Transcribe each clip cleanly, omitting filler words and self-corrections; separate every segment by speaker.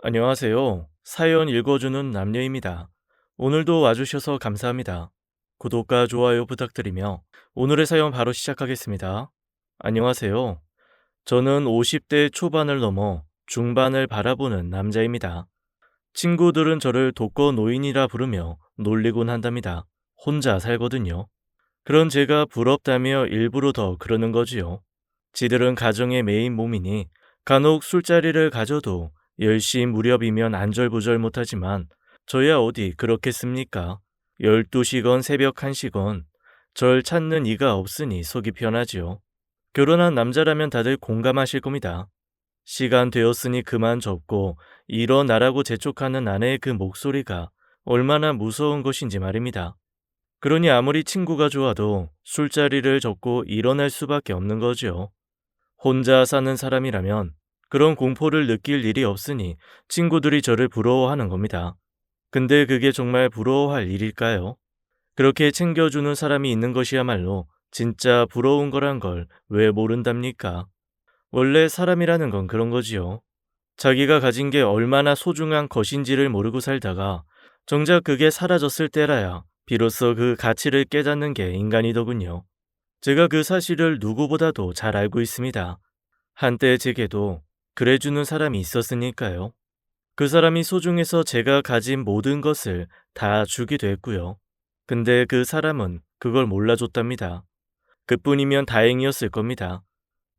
Speaker 1: 안녕하세요. 사연 읽어주는 남녀입니다. 오늘도 와주셔서 감사합니다. 구독과 좋아요 부탁드리며 오늘의 사연 바로 시작하겠습니다. 안녕하세요. 저는 50대 초반을 넘어 중반을 바라보는 남자입니다. 친구들은 저를 독거노인이라 부르며 놀리곤 한답니다. 혼자 살거든요. 그런 제가 부럽다며 일부러 더 그러는 거지요. 지들은 가정의 메인 몸이니 간혹 술자리를 가져도 10시 무렵이면 안절부절 못하지만 저야 어디 그렇겠습니까? 12시건 새벽 1시건 절 찾는 이가 없으니 속이 편하지요. 결혼한 남자라면 다들 공감하실 겁니다. 시간 되었으니 그만 접고 일어나라고 재촉하는 아내의 그 목소리가 얼마나 무서운 것인지 말입니다. 그러니 아무리 친구가 좋아도 술자리를 접고 일어날 수밖에 없는 거지요. 혼자 사는 사람이라면 그런 공포를 느낄 일이 없으니 친구들이 저를 부러워하는 겁니다. 근데 그게 정말 부러워할 일일까요? 그렇게 챙겨주는 사람이 있는 것이야말로 진짜 부러운 거란 걸 왜 모른답니까? 원래 사람이라는 건 그런 거지요. 자기가 가진 게 얼마나 소중한 것인지를 모르고 살다가 정작 그게 사라졌을 때라야 비로소 그 가치를 깨닫는 게 인간이더군요. 제가 그 사실을 누구보다도 잘 알고 있습니다. 한때 제게도 그래주는 사람이 있었으니까요. 그 사람이 소중해서 제가 가진 모든 것을 다 주기도 했고요. 근데 그 사람은 그걸 몰라줬답니다. 그뿐이면 다행이었을 겁니다.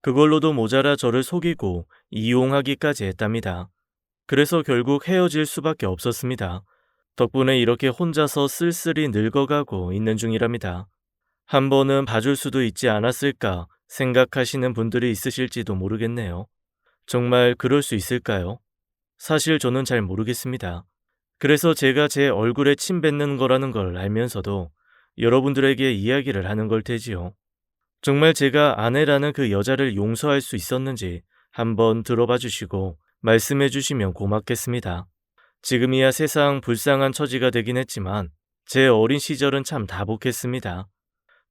Speaker 1: 그걸로도 모자라 저를 속이고 이용하기까지 했답니다. 그래서 결국 헤어질 수밖에 없었습니다. 덕분에 이렇게 혼자서 쓸쓸히 늙어가고 있는 중이랍니다. 한 번은 봐줄 수도 있지 않았을까 생각하시는 분들이 있으실지도 모르겠네요. 정말 그럴 수 있을까요? 사실 저는 잘 모르겠습니다. 그래서 제가 제 얼굴에 침 뱉는 거라는 걸 알면서도 여러분들에게 이야기를 하는 걸 테지요. 정말 제가 아내라는 그 여자를 용서할 수 있었는지 한번 들어봐 주시고 말씀해 주시면 고맙겠습니다. 지금이야 세상 불쌍한 처지가 되긴 했지만 제 어린 시절은 참 다복했습니다.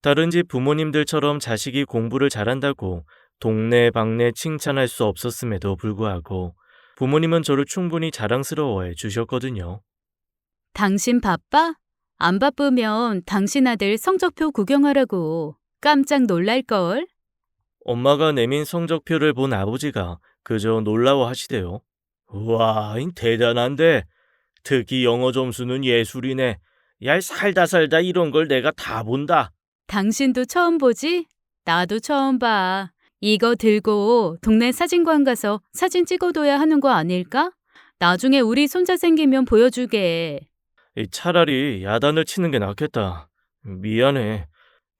Speaker 1: 다른 집 부모님들처럼 자식이 공부를 잘한다고 동네방네 칭찬할 수 없었음에도 불구하고 부모님은 저를 충분히 자랑스러워해 주셨거든요.
Speaker 2: 당신 바빠? 안 바쁘면 당신 아들 성적표 구경하라고. 깜짝 놀랄걸?
Speaker 1: 엄마가 내민 성적표를 본 아버지가 그저 놀라워하시대요. 우와, 대단한데. 특히 영어 점수는 예술이네. 야, 살다 살다 이런 걸 내가 다 본다.
Speaker 2: 당신도 처음 보지? 나도 처음 봐. 이거 들고 동네 사진관 가서 사진 찍어둬야 하는 거 아닐까? 나중에 우리 손자 생기면 보여주게.
Speaker 1: 차라리 야단을 치는 게 낫겠다. 미안해.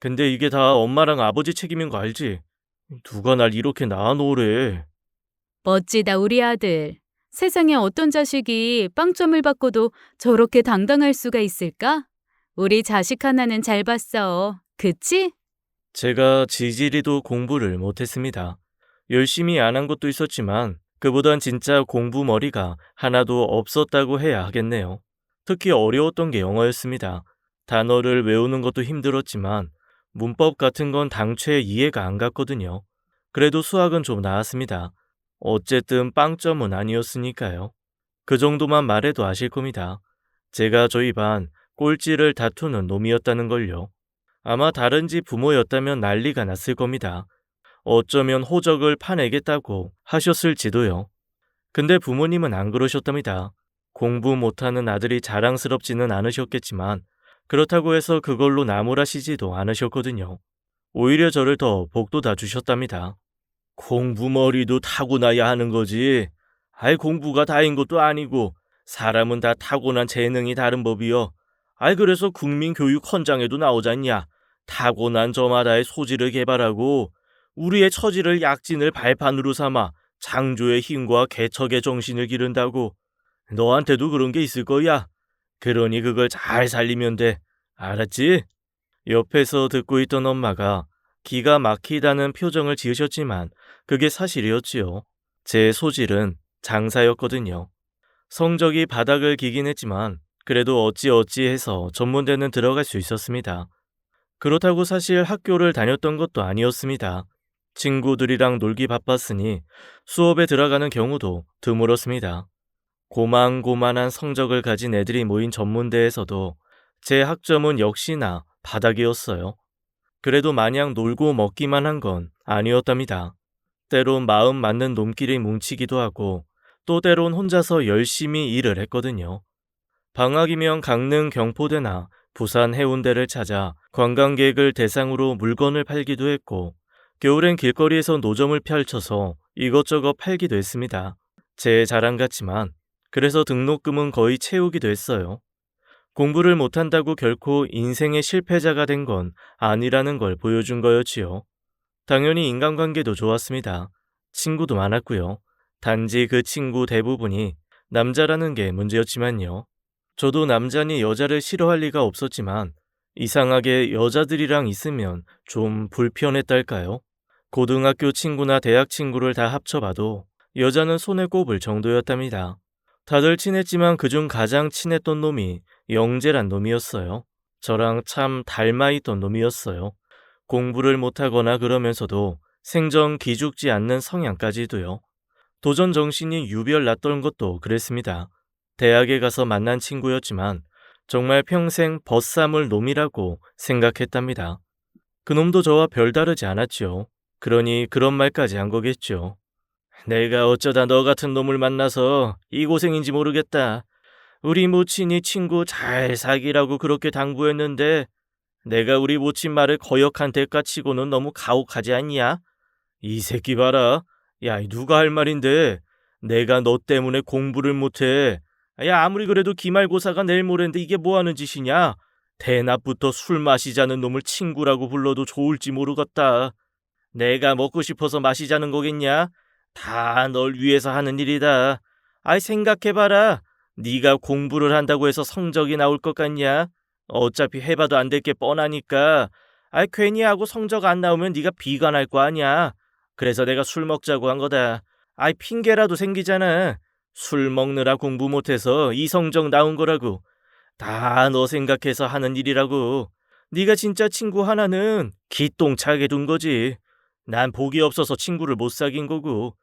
Speaker 1: 근데 이게 다 엄마랑 아버지 책임인 거 알지? 누가 날 이렇게 낳아놓으래.
Speaker 2: 멋지다, 우리 아들. 세상에 어떤 자식이 빵점을 받고도 저렇게 당당할 수가 있을까? 우리 자식 하나는 잘 봤어. 그치?
Speaker 1: 제가 지지리도 공부를 못했습니다. 열심히 안 한 것도 있었지만 그보단 진짜 공부 머리가 하나도 없었다고 해야 하겠네요. 특히 어려웠던 게 영어였습니다. 단어를 외우는 것도 힘들었지만 문법 같은 건 당최 이해가 안 갔거든요. 그래도 수학은 좀 나았습니다. 어쨌든 빵점은 아니었으니까요. 그 정도만 말해도 아실 겁니다. 제가 저희 반 꼴찌를 다투는 놈이었다는 걸요. 아마 다른 집 부모였다면 난리가 났을 겁니다. 어쩌면 호적을 파내겠다고 하셨을지도요. 근데 부모님은 안 그러셨답니다. 공부 못하는 아들이 자랑스럽지는 않으셨겠지만 그렇다고 해서 그걸로 나무라시지도 않으셨거든요. 오히려 저를 더 복돋아 주셨답니다. 공부머리도 타고나야 하는 거지. 아이, 공부가 다인 것도 아니고 사람은 다 타고난 재능이 다른 법이요. 아이, 그래서 국민교육 헌장에도 나오잖냐. 타고난 저마다의 소질을 개발하고 우리의 처지를 약진을 발판으로 삼아 창조의 힘과 개척의 정신을 기른다고. 너한테도 그런 게 있을 거야. 그러니 그걸 잘 살리면 돼. 알았지? 옆에서 듣고 있던 엄마가 기가 막히다는 표정을 지으셨지만 그게 사실이었지요. 제 소질은 장사였거든요. 성적이 바닥을 기긴 했지만 그래도 어찌어찌 해서 전문대는 들어갈 수 있었습니다. 그렇다고 사실 학교를 다녔던 것도 아니었습니다. 친구들이랑 놀기 바빴으니 수업에 들어가는 경우도 드물었습니다. 고만고만한 성적을 가진 애들이 모인 전문대에서도 제 학점은 역시나 바닥이었어요. 그래도 마냥 놀고 먹기만 한 건 아니었답니다. 때론 마음 맞는 놈끼리 뭉치기도 하고 또 때론 혼자서 열심히 일을 했거든요. 방학이면 강릉 경포대나 부산 해운대를 찾아 관광객을 대상으로 물건을 팔기도 했고 겨울엔 길거리에서 노점을 펼쳐서 이것저것 팔기도 했습니다. 제 자랑 같지만 그래서 등록금은 거의 채우기도 했어요. 공부를 못한다고 결코 인생의 실패자가 된 건 아니라는 걸 보여준 거였지요. 당연히 인간관계도 좋았습니다. 친구도 많았고요. 단지 그 친구 대부분이 남자라는 게 문제였지만요. 저도 남자니 여자를 싫어할 리가 없었지만 이상하게 여자들이랑 있으면 좀 불편했달까요? 고등학교 친구나 대학 친구를 다 합쳐봐도 여자는 손에 꼽을 정도였답니다. 다들 친했지만 그중 가장 친했던 놈이 영재란 놈이었어요. 저랑 참 닮아있던 놈이었어요. 공부를 못하거나 그러면서도 생전 기죽지 않는 성향까지도요. 도전 정신이 유별났던 것도 그랬습니다. 대학에 가서 만난 친구였지만 정말 평생 벗삼을 놈이라고 생각했답니다. 그놈도 저와 별다르지 않았죠. 그러니 그런 말까지 한 거겠죠. 내가 어쩌다 너 같은 놈을 만나서 이 고생인지 모르겠다. 우리 모친이 친구 잘 사귀라고 그렇게 당부했는데 내가 우리 모친 말을 거역한 대가치고는 너무 가혹하지 않냐? 이 새끼 봐라. 야, 누가 할 말인데 내가 너 때문에 공부를 못해. 야, 아무리 그래도 기말고사가 내일 모레인데 이게 뭐하는 짓이냐? 대낮부터 술 마시자는 놈을 친구라고 불러도 좋을지 모르겠다. 내가 먹고 싶어서 마시자는 거겠냐? 다 널 위해서 하는 일이다. 아이, 생각해봐라. 네가 공부를 한다고 해서 성적이 나올 것 같냐? 어차피 해봐도 안 될 게 뻔하니까. 아이, 괜히 하고 성적 안 나오면 네가 비관할 거 아니야. 그래서 내가 술 먹자고 한 거다. 아이, 핑계라도 생기잖아. 술 먹느라 공부 못해서 이 성적 나온 거라고. 다 너 생각해서 하는 일이라고. 네가 진짜 친구 하나는 기똥차게 둔 거지. 난 복이 없어서 친구를 못 사귄 거고.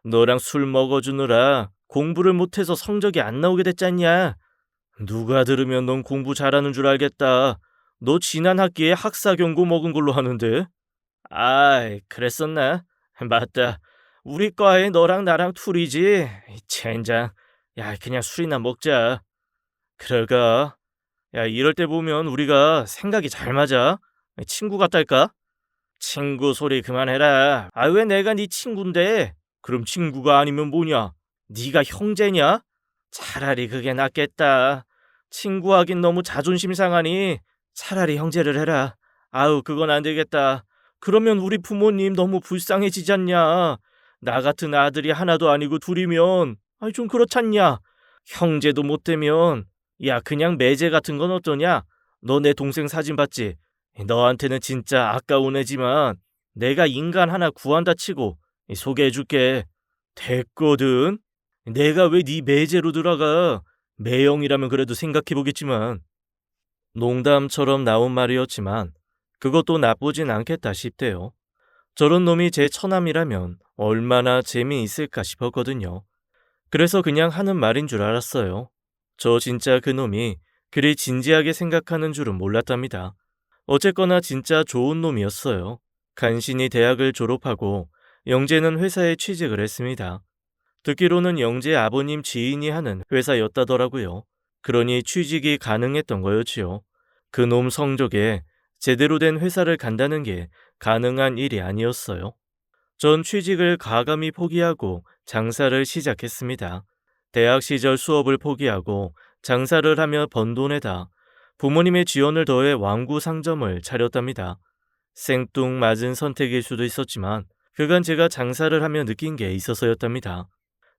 Speaker 1: 너랑 술 먹어주느라 공부를 못해서 성적이 안 나오게 됐잖냐. 누가 들으면 넌 공부 잘하는 줄 알겠다. 너 지난 학기에 학사 경고 먹은 걸로 하는데. 아이, 그랬었나? 맞다. 우리 과에 너랑 나랑 둘이지. 젠장. 야, 그냥 술이나 먹자. 그럴까? 야, 이럴 때 보면 우리가 생각이 잘 맞아. 친구 같달까? 친구 소리 그만해라. 아, 왜 내가 네 친구인데? 그럼 친구가 아니면 뭐냐? 네가 형제냐? 차라리 그게 낫겠다. 친구하긴 너무 자존심 상하니 차라리 형제를 해라. 아우, 그건 안 되겠다. 그러면 우리 부모님 너무 불쌍해지지 않냐? 나 같은 아들이 하나도 아니고 둘이면 좀 그렇잖냐? 형제도 못 되면 야, 그냥 매제 같은 건 어떠냐? 너 내 동생 사진 봤지? 너한테는 진짜 아까운 애지만 내가 인간 하나 구한다 치고 소개해줄게. 됐거든. 내가 왜 네 매제로 들어가? 매형이라면 그래도 생각해보겠지만. 농담처럼 나온 말이었지만 그것도 나쁘진 않겠다 싶대요. 저런 놈이 제 처남이라면 얼마나 재미있을까 싶었거든요. 그래서 그냥 하는 말인 줄 알았어요. 저 진짜 그 놈이 그리 진지하게 생각하는 줄은 몰랐답니다. 어쨌거나 진짜 좋은 놈이었어요. 간신히 대학을 졸업하고 영재는 회사에 취직을 했습니다. 듣기로는 영재 아버님 지인이 하는 회사였다더라고요. 그러니 취직이 가능했던 거였지요. 그 놈 성적에 제대로 된 회사를 간다는 게 가능한 일이 아니었어요. 전 취직을 과감히 포기하고 장사를 시작했습니다. 대학 시절 수업을 포기하고 장사를 하며 번 돈에다 부모님의 지원을 더해 왕구 상점을 차렸답니다. 생뚱맞은 선택일 수도 있었지만 그간 제가 장사를 하며 느낀 게 있어서였답니다.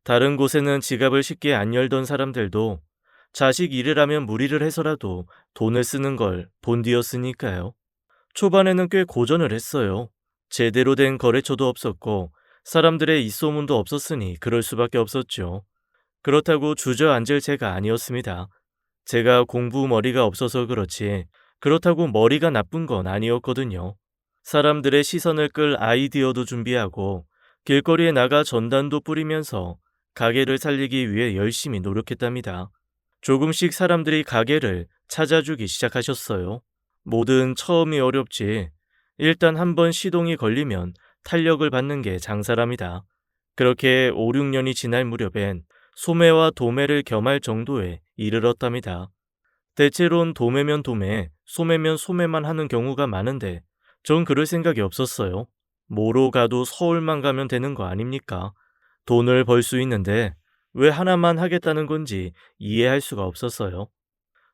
Speaker 1: 다른 곳에는 지갑을 쉽게 안 열던 사람들도 자식 일을 하면 무리를 해서라도 돈을 쓰는 걸 본디었으니까요. 초반에는 꽤 고전을 했어요. 제대로 된 거래처도 없었고 사람들의 입소문도 없었으니 그럴 수밖에 없었죠. 그렇다고 주저앉을 제가 아니었습니다. 제가 공부 머리가 없어서 그렇지 그렇다고 머리가 나쁜 건 아니었거든요. 사람들의 시선을 끌 아이디어도 준비하고 길거리에 나가 전단도 뿌리면서 가게를 살리기 위해 열심히 노력했답니다. 조금씩 사람들이 가게를 찾아주기 시작하셨어요. 뭐든 처음이 어렵지. 일단 한번 시동이 걸리면 탄력을 받는 게 장사랍니다. 그렇게 5, 6년이 지날 무렵엔 소매와 도매를 겸할 정도에 이르렀답니다. 대체론 도매면 도매, 소매면 소매만 하는 경우가 많은데 전 그럴 생각이 없었어요. 뭐로 가도 서울만 가면 되는 거 아닙니까? 돈을 벌 수 있는데 왜 하나만 하겠다는 건지 이해할 수가 없었어요.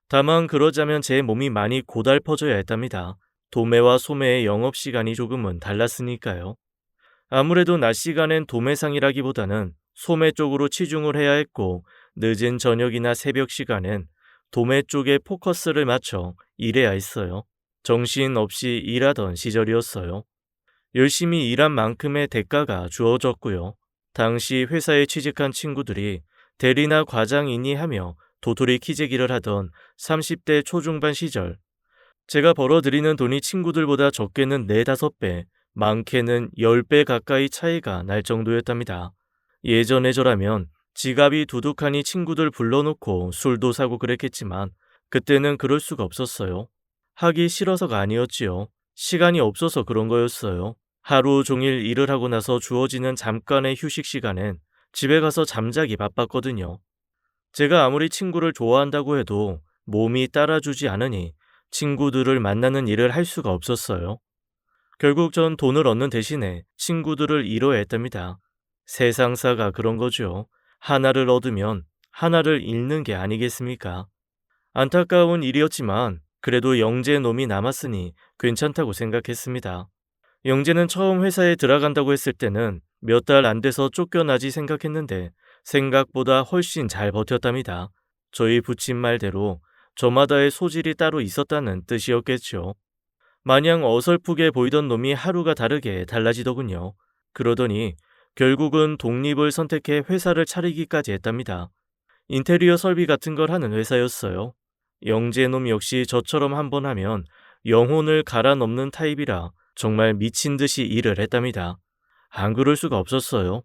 Speaker 1: 다만 그러자면 제 몸이 많이 고달퍼져야 했답니다. 도매와 소매의 영업시간이 조금은 달랐으니까요. 아무래도 낮 시간엔 도매상이라기보다는 소매 쪽으로 치중을 해야 했고 늦은 저녁이나 새벽 시간엔 도매 쪽에 포커스를 맞춰 일해야 했어요. 정신 없이 일하던 시절이었어요. 열심히 일한 만큼의 대가가 주어졌고요. 당시 회사에 취직한 친구들이 대리나 과장이니 하며 도토리 키재기를 하던 30대 초중반 시절, 제가 벌어들이는 돈이 친구들보다 적게는 4, 5배, 많게는 10배 가까이 차이가 날 정도였답니다. 예전에 저라면 지갑이 두둑하니 친구들 불러놓고 술도 사고 그랬겠지만 그때는 그럴 수가 없었어요. 하기 싫어서가 아니었지요. 시간이 없어서 그런 거였어요. 하루 종일 일을 하고 나서 주어지는 잠깐의 휴식 시간엔 집에 가서 잠자기 바빴거든요. 제가 아무리 친구를 좋아한다고 해도 몸이 따라주지 않으니 친구들을 만나는 일을 할 수가 없었어요. 결국 전 돈을 얻는 대신에 친구들을 잃어야 했답니다. 세상사가 그런 거죠. 하나를 얻으면 하나를 잃는 게 아니겠습니까? 안타까운 일이었지만 그래도 영재 놈이 남았으니 괜찮다고 생각했습니다. 영재는 처음 회사에 들어간다고 했을 때는 몇 달 안 돼서 쫓겨나지 생각했는데 생각보다 훨씬 잘 버텼답니다. 저희 부친 말대로 저마다의 소질이 따로 있었다는 뜻이었겠죠. 마냥 어설프게 보이던 놈이 하루가 다르게 달라지더군요. 그러더니 결국은 독립을 선택해 회사를 차리기까지 했답니다. 인테리어 설비 같은 걸 하는 회사였어요. 영재놈 역시 저처럼 한번 하면 영혼을 갈아 넘는 타입이라 정말 미친 듯이 일을 했답니다. 안 그럴 수가 없었어요.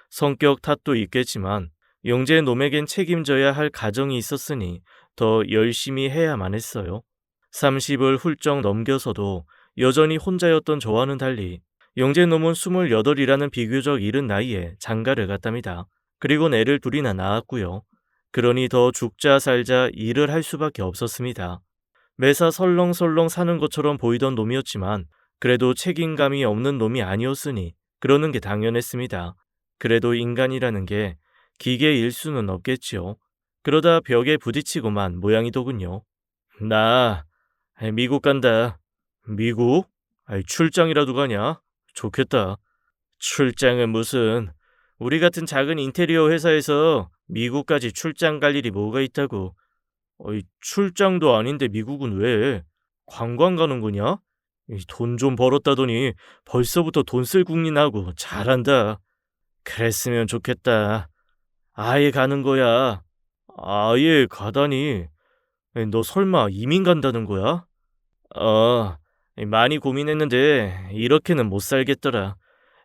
Speaker 1: 성격 탓도 있겠지만 영재놈에겐 책임져야 할 가정이 있었으니 더 열심히 해야만 했어요. 30을 훌쩍 넘겨서도 여전히 혼자였던 저와는 달리 영재놈은 28이라는 비교적 이른 나이에 장가를 갔답니다. 그리고 애를 둘이나 낳았고요. 그러니 더 죽자 살자 일을 할 수밖에 없었습니다. 매사 설렁설렁 사는 것처럼 보이던 놈이었지만 그래도 책임감이 없는 놈이 아니었으니 그러는 게 당연했습니다. 그래도 인간이라는 게 기계일 수는 없겠지요. 그러다 벽에 부딪히고만 모양이더군요. 나 미국 간다. 미국? 출장이라도 가냐? 좋겠다. 출장은 무슨. 우리 같은 작은 인테리어 회사에서 미국까지 출장 갈 일이 뭐가 있다고. 출장도 아닌데 미국은 왜? 관광 가는 거냐? 돈 좀 벌었다더니 벌써부터 돈 쓸 궁리나고 잘한다. 그랬으면 좋겠다. 아예 가는 거야. 아예 가다니. 너 설마 이민 간다는 거야? 많이 고민했는데 이렇게는 못 살겠더라.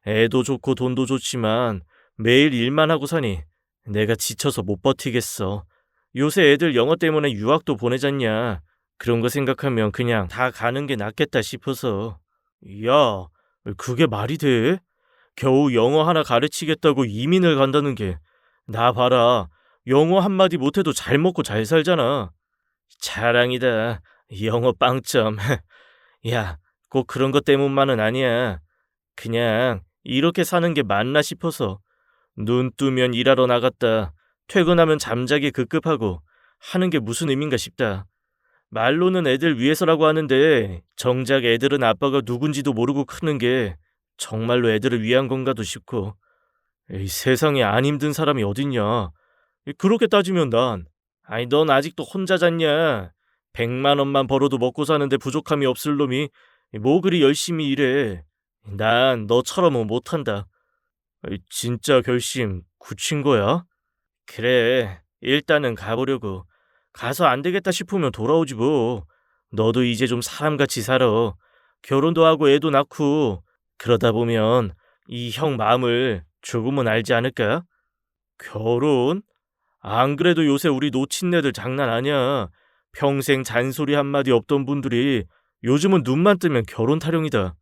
Speaker 1: 애도 좋고 돈도 좋지만 매일 일만 하고 사니 내가 지쳐서 못 버티겠어. 요새 애들 영어 때문에 유학도 보내잖냐. 그런 거 생각하면 그냥 다 가는 게 낫겠다 싶어서. 야, 그게 말이 돼? 겨우 영어 하나 가르치겠다고 이민을 간다는 게. 나 봐라. 영어 한마디 못해도 잘 먹고 잘 살잖아. 자랑이다. 영어 빵점. 야, 꼭 그런 것 때문만은 아니야. 그냥 이렇게 사는 게 맞나 싶어서. 눈 뜨면 일하러 나갔다. 퇴근하면 잠자기 급급하고 하는 게 무슨 의미인가 싶다. 말로는 애들 위해서라고 하는데 정작 애들은 아빠가 누군지도 모르고 크는 게 정말로 애들을 위한 건가도 싶고. 이 세상에 안 힘든 사람이 어딨냐. 그렇게 따지면 넌 아직도 혼자 잤냐. 100만 원만 벌어도 먹고 사는데 부족함이 없을 놈이 뭐 그리 열심히 일해. 난 너처럼은 못한다. 진짜 결심 굳힌 거야? 그래, 일단은 가보려고. 가서 안 되겠다 싶으면 돌아오지 뭐. 너도 이제 좀 사람같이 살아. 결혼도 하고 애도 낳고 그러다 보면 이 형 마음을 조금은 알지 않을까? 결혼? 안 그래도 요새 우리 놓친애들 장난 아니야. 평생 잔소리 한마디 없던 분들이 요즘은 눈만 뜨면 결혼 타령이다.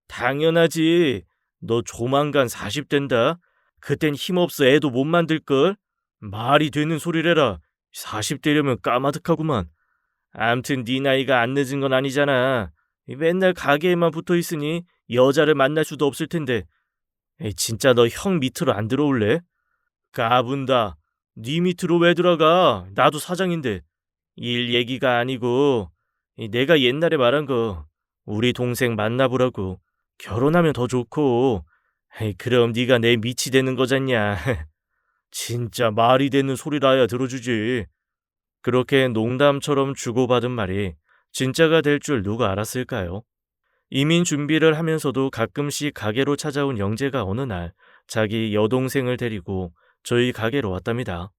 Speaker 1: 당연하지. 너 조만간 40 된다. 그땐 힘없어 애도 못 만들걸? 말이 되는 소리래라. 40 되려면 까마득하구만. 암튼 네 나이가 안 늦은 건 아니잖아. 맨날 가게에만 붙어 있으니 여자를 만날 수도 없을 텐데. 에이, 진짜 너 형 밑으로 안 들어올래? 까분다. 네 밑으로 왜 들어가? 나도 사장인데. 일 얘기가 아니고 내가 옛날에 말한 거 우리 동생 만나보라고. 결혼하면 더 좋고. 에이, 그럼 네가 내 밑이 되는 거잖냐. 진짜 말이 되는 소리라야 들어주지. 그렇게 농담처럼 주고받은 말이 진짜가 될 줄 누가 알았을까요? 이민 준비를 하면서도 가끔씩 가게로 찾아온 영재가 어느 날 자기 여동생을 데리고 저희 가게로 왔답니다.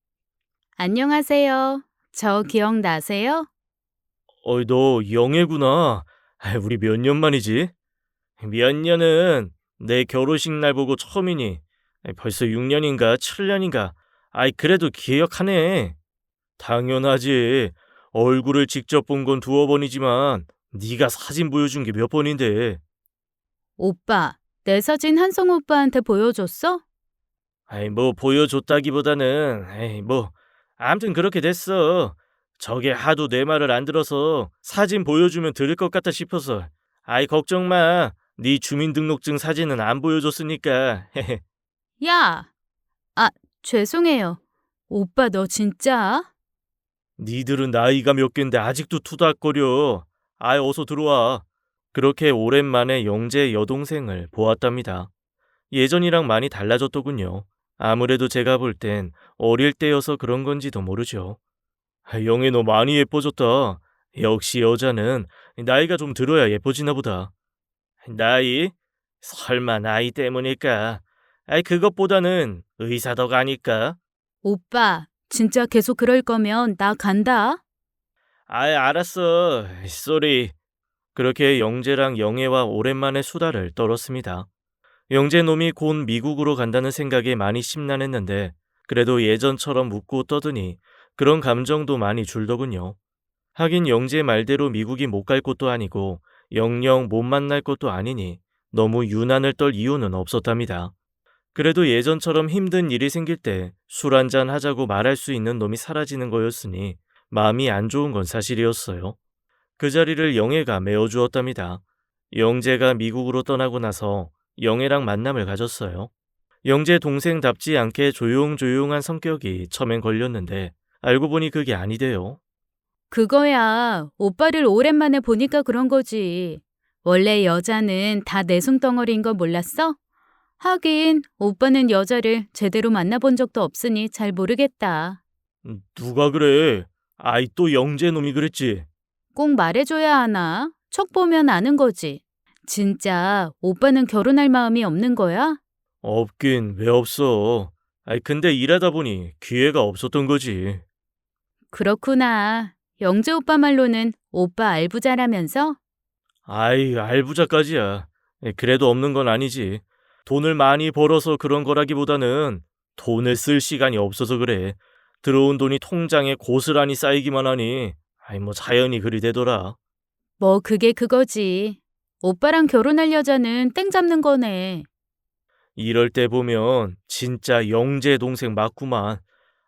Speaker 2: 안녕하세요. 저 기억나세요?
Speaker 1: 어이, 너 영애구나. 우리 몇 년 만이지? 몇 년은 내 결혼식 날 보고 처음이니. 벌써 6년인가 7년인가. 그래도 기억하네. 당연하지. 얼굴을 직접 본 건 두어 번이지만 네가 사진 보여준 게 몇 번인데.
Speaker 2: 오빠, 내 사진 한성 오빠한테 보여줬어?
Speaker 1: 뭐 보여줬다기보다는 아무튼 그렇게 됐어. 저게 하도 내 말을 안 들어서 사진 보여주면 들을 것 같다 싶어서. 걱정 마. 네 주민등록증 사진은 안 보여줬으니까.
Speaker 2: 야! 아, 죄송해요. 오빠 너 진짜?
Speaker 1: 니들은 나이가 몇 갠데 아직도 투닥거려. 어서 들어와. 그렇게 오랜만에 영재 여동생을 보았답니다. 예전이랑 많이 달라졌더군요. 아무래도 제가 볼 땐 어릴 때여서 그런 건지도 모르죠. 영애 너 많이 예뻐졌다. 역시 여자는 나이가 좀 들어야 예뻐지나 보다. 나이? 설마 나이 때문일까? 그것보다는 의사덕 아닐까?
Speaker 2: 오빠, 진짜 계속 그럴 거면 나 간다.
Speaker 1: 알았어. 쏘리. 그렇게 영재랑 영애와 오랜만에 수다를 떨었습니다. 영재 놈이 곧 미국으로 간다는 생각에 많이 심란했는데 그래도 예전처럼 웃고 떠드니 그런 감정도 많이 줄더군요. 하긴 영재 말대로 미국이 못 갈 곳도 아니고 영영 못 만날 것도 아니니 너무 유난을 떨 이유는 없었답니다. 그래도 예전처럼 힘든 일이 생길 때 술 한잔 하자고 말할 수 있는 놈이 사라지는 거였으니 마음이 안 좋은 건 사실이었어요. 그 자리를 영애가 메워주었답니다. 영재가 미국으로 떠나고 나서 영애랑 만남을 가졌어요. 영재 동생답지 않게 조용조용한 성격이 처음엔 걸렸는데 알고 보니 그게 아니대요.
Speaker 2: 그거야. 오빠를 오랜만에 보니까 그런 거지. 원래 여자는 다 내숭덩어리인 거 몰랐어? 하긴 오빠는 여자를 제대로 만나본 적도 없으니 잘 모르겠다.
Speaker 1: 누가 그래? 또 영재 놈이 그랬지.
Speaker 2: 꼭 말해줘야 하나? 척 보면 아는 거지. 진짜 오빠는 결혼할 마음이 없는 거야?
Speaker 1: 없긴 왜 없어. 근데 일하다 보니 기회가 없었던 거지.
Speaker 2: 그렇구나. 영재 오빠 말로는 오빠 알부자라면서?
Speaker 1: 알부자까지야. 그래도 없는 건 아니지. 돈을 많이 벌어서 그런 거라기보다는 돈을 쓸 시간이 없어서 그래. 들어온 돈이 통장에 고스란히 쌓이기만 하니 뭐 자연히 그리 되더라.
Speaker 2: 뭐 그게 그거지. 오빠랑 결혼할 여자는 땡 잡는 거네.
Speaker 1: 이럴 때 보면 진짜 영재 동생 맞구만.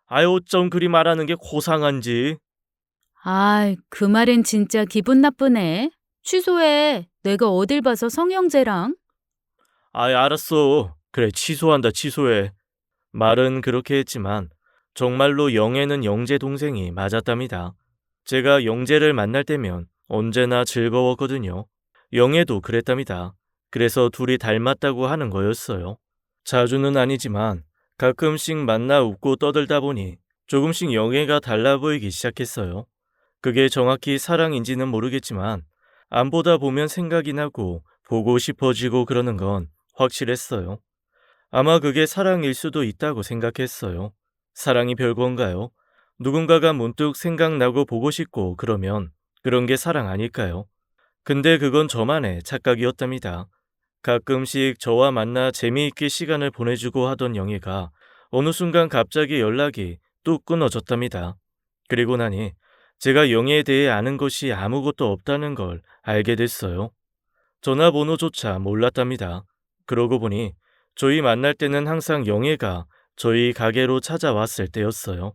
Speaker 1: 어쩜 그리 말하는 게 고상한지.
Speaker 2: 그 말은 진짜 기분 나쁘네. 취소해. 내가 어딜 봐서 성영재랑?
Speaker 1: 알았어. 그래, 취소한다, 취소해. 말은 그렇게 했지만 정말로 영애는 영재 동생이 맞았답니다. 제가 영재를 만날 때면 언제나 즐거웠거든요. 영애도 그랬답니다. 그래서 둘이 닮았다고 하는 거였어요. 자주는 아니지만 가끔씩 만나 웃고 떠들다 보니 조금씩 영애가 달라 보이기 시작했어요. 그게 정확히 사랑인지는 모르겠지만 안 보다 보면 생각이 나고 보고 싶어지고 그러는 건 확실했어요. 아마 그게 사랑일 수도 있다고 생각했어요. 사랑이 별건가요? 누군가가 문득 생각나고 보고 싶고 그러면 그런 게 사랑 아닐까요? 근데 그건 저만의 착각이었답니다. 가끔씩 저와 만나 재미있게 시간을 보내주고 하던 영애가 어느 순간 갑자기 연락이 뚝 끊어졌답니다. 그리고 나니 제가 영애에 대해 아는 것이 아무것도 없다는 걸 알게 됐어요. 전화번호조차 몰랐답니다. 그러고 보니 저희 만날 때는 항상 영애가 저희 가게로 찾아왔을 때였어요.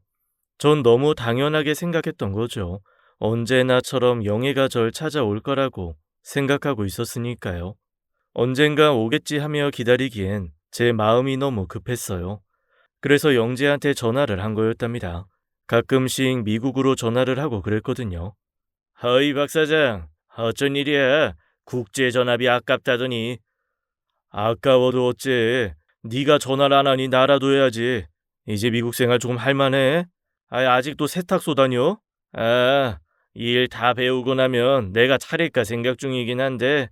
Speaker 1: 전 너무 당연하게 생각했던 거죠. 언제나처럼 영애가 절 찾아올 거라고 생각하고 있었으니까요. 언젠가 오겠지 하며 기다리기엔 제 마음이 너무 급했어요. 그래서 영재한테 전화를 한 거였답니다. 가끔씩 미국으로 전화를 하고 그랬거든요. 허이 박 사장, 어쩐 일이야? 국제 전화비 아깝다더니. 아까워도 어째? 네가 전화를 안 하니 나라도 해야지. 이제 미국 생활 좀 할만해? 아직도 세탁소 다녀? 일 다 배우고 나면 내가 차릴까 생각 중이긴 한데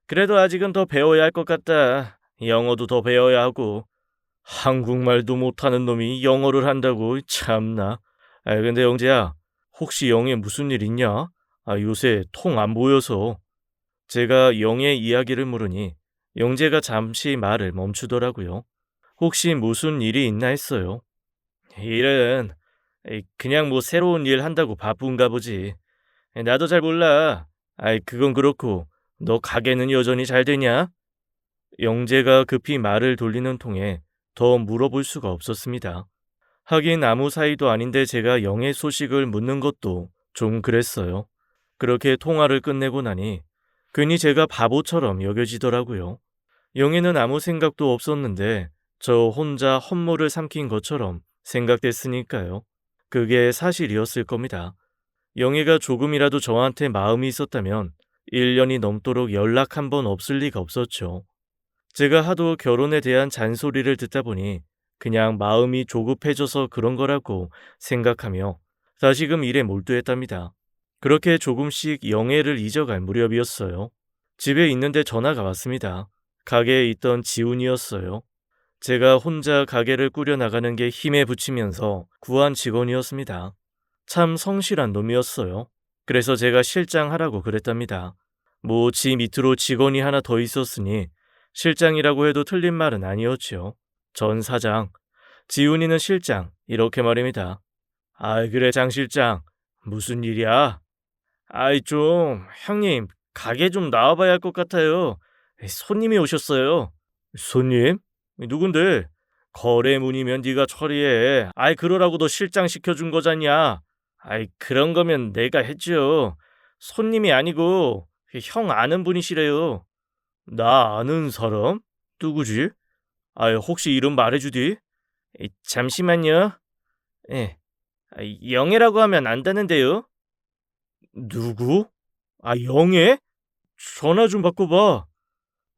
Speaker 1: 그래도 아직은 더 배워야 할 것 같다. 영어도 더 배워야 하고. 한국말도 못하는 놈이 영어를 한다고 참나. 근데 영재야, 혹시 영애 무슨 일 있냐? 요새 통 안 보여서. 제가 영애 이야기를 물으니 영재가 잠시 말을 멈추더라고요. 혹시 무슨 일이 있나 했어요. 일은 그냥 뭐 새로운 일 한다고 바쁜가 보지. 나도 잘 몰라. 그건 그렇고 너 가게는 여전히 잘 되냐? 영재가 급히 말을 돌리는 통에 더 물어볼 수가 없었습니다. 하긴 아무 사이도 아닌데 제가 영애 소식을 묻는 것도 좀 그랬어요. 그렇게 통화를 끝내고 나니 괜히 제가 바보처럼 여겨지더라고요. 영애는 아무 생각도 없었는데 저 혼자 헛물을 삼킨 것처럼 생각됐으니까요. 그게 사실이었을 겁니다. 영애가 조금이라도 저한테 마음이 있었다면 1년이 넘도록 연락 한 번 없을 리가 없었죠. 제가 하도 결혼에 대한 잔소리를 듣다 보니 그냥 마음이 조급해져서 그런 거라고 생각하며 다시금 일에 몰두했답니다. 그렇게 조금씩 영애를 잊어갈 무렵이었어요. 집에 있는데 전화가 왔습니다. 가게에 있던 지훈이었어요. 제가 혼자 가게를 꾸려나가는 게 힘에 부치면서 구한 직원이었습니다. 참 성실한 놈이었어요. 그래서 제가 실장 하라고 그랬답니다. 뭐 지 밑으로 직원이 하나 더 있었으니 실장이라고 해도 틀린 말은 아니었지요. 전 사장, 지훈이는 실장, 이렇게 말입니다. 그래 장 실장, 무슨 일이야? 좀 형님 가게 좀 나와봐야 할 것 같아요. 손님이 오셨어요. 손님? 누군데? 거래 문의면 네가 처리해. 그러라고 너 실장 시켜준 거잖냐. 그런 거면 내가 했죠. 손님이 아니고 형 아는 분이시래요. 나 아는 사람? 누구지? 혹시 이름 말해주디? 잠시만요. 예. 영애라고 하면 안다는데요. 누구? 영애? 전화 좀 바꿔봐.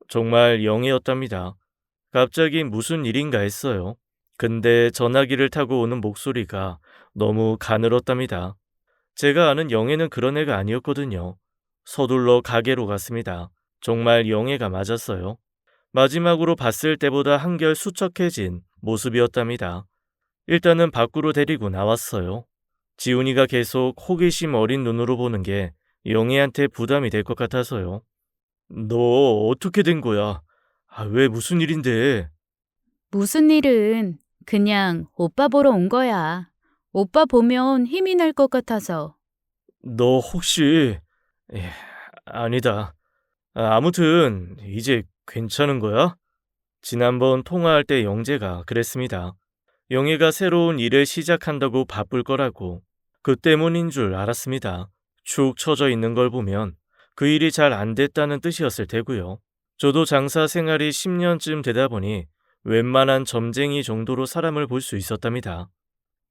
Speaker 1: 정말 영애였답니다. 갑자기 무슨 일인가 했어요. 근데 전화기를 타고 오는 목소리가 너무 가늘었답니다. 제가 아는 영애는 그런 애가 아니었거든요. 서둘러 가게로 갔습니다. 정말 영애가 맞았어요. 마지막으로 봤을 때보다 한결 수척해진 모습이었답니다. 일단은 밖으로 데리고 나왔어요. 지훈이가 계속 호기심 어린 눈으로 보는 게 영애한테 부담이 될 것 같아서요. 너 어떻게 된 거야? 왜 무슨 일인데?
Speaker 2: 무슨 일은 그냥 오빠 보러 온 거야. 오빠 보면 힘이 날 것 같아서.
Speaker 1: 너 혹시... 에, 아니다. 아무튼 이제 괜찮은 거야? 지난번 통화할 때 영재가 그랬습니다. 영애가 새로운 일을 시작한다고 바쁠 거라고. 그 때문인 줄 알았습니다. 축 처져 있는 걸 보면 그 일이 잘 안 됐다는 뜻이었을 테고요. 저도 장사 생활이 10년쯤 되다 보니 웬만한 점쟁이 정도로 사람을 볼 수 있었답니다.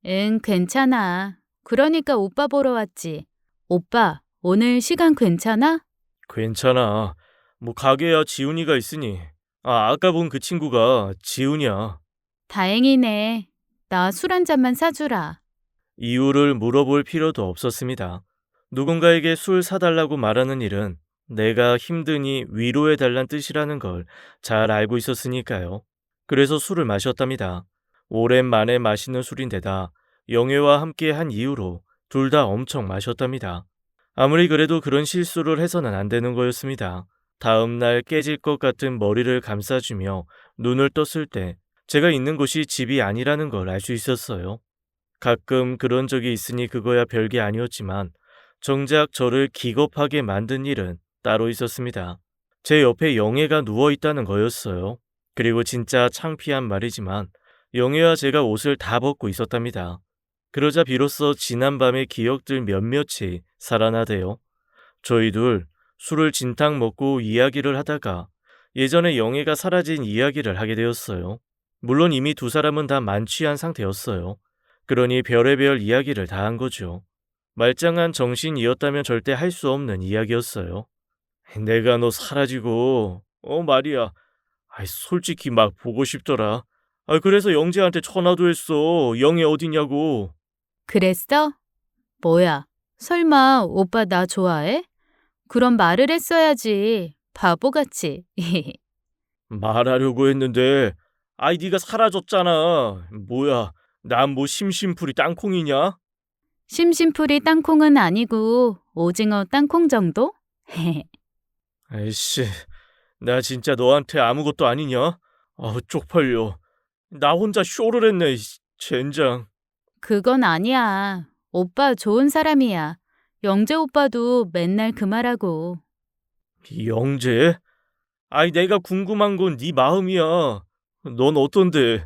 Speaker 2: 응, 괜찮아. 그러니까 오빠 보러 왔지. 오빠, 오늘 시간 괜찮아?
Speaker 1: 괜찮아. 뭐 가게야 지훈이가 있으니. 아까 본 그 친구가 지훈이야.
Speaker 2: 다행이네. 나 술 한 잔만 사주라.
Speaker 1: 이유를 물어볼 필요도 없었습니다. 누군가에게 술 사달라고 말하는 일은 내가 힘드니 위로해달란 뜻이라는 걸 잘 알고 있었으니까요. 그래서 술을 마셨답니다. 오랜만에 마시는 술인데다 영애와 함께 한 이유로 둘 다 엄청 마셨답니다. 아무리 그래도 그런 실수를 해서는 안 되는 거였습니다. 다음 날 깨질 것 같은 머리를 감싸주며 눈을 떴을 때 제가 있는 곳이 집이 아니라는 걸 알 수 있었어요. 가끔 그런 적이 있으니 그거야 별게 아니었지만 정작 저를 기겁하게 만든 일은 따로 있었습니다. 제 옆에 영애가 누워 있다는 거였어요. 그리고 진짜 창피한 말이지만 영애와 제가 옷을 다 벗고 있었답니다. 그러자 비로소 지난밤의 기억들 몇몇이 살아나대요. 저희 둘 술을 진탕 먹고 이야기를 하다가 예전에 영애가 사라진 이야기를 하게 되었어요. 물론 이미 두 사람은 다 만취한 상태였어요. 그러니 별의별 이야기를 다 한 거죠. 말짱한 정신이었다면 절대 할 수 없는 이야기였어요. 내가 너 사라지고 말이야. 솔직히 막 보고 싶더라. 그래서 영재한테 전화도 했어. 영애 어디냐고.
Speaker 2: 그랬어? 뭐야? 설마 오빠 나 좋아해? 그런 말을 했어야지. 바보같이.
Speaker 1: 말하려고 했는데 네가 사라졌잖아. 뭐야, 난 뭐 심심풀이 땅콩이냐?
Speaker 2: 심심풀이 땅콩은 아니고 오징어 땅콩 정도?
Speaker 1: 에이씨, 나 진짜 너한테 아무것도 아니냐? 쪽팔려. 나 혼자 쇼를 했네, 젠장.
Speaker 2: 그건 아니야. 오빠 좋은 사람이야. 영재 오빠도 맨날 그 말하고.
Speaker 1: 영재? 내가 궁금한 건 네 마음이야. 넌 어떤데?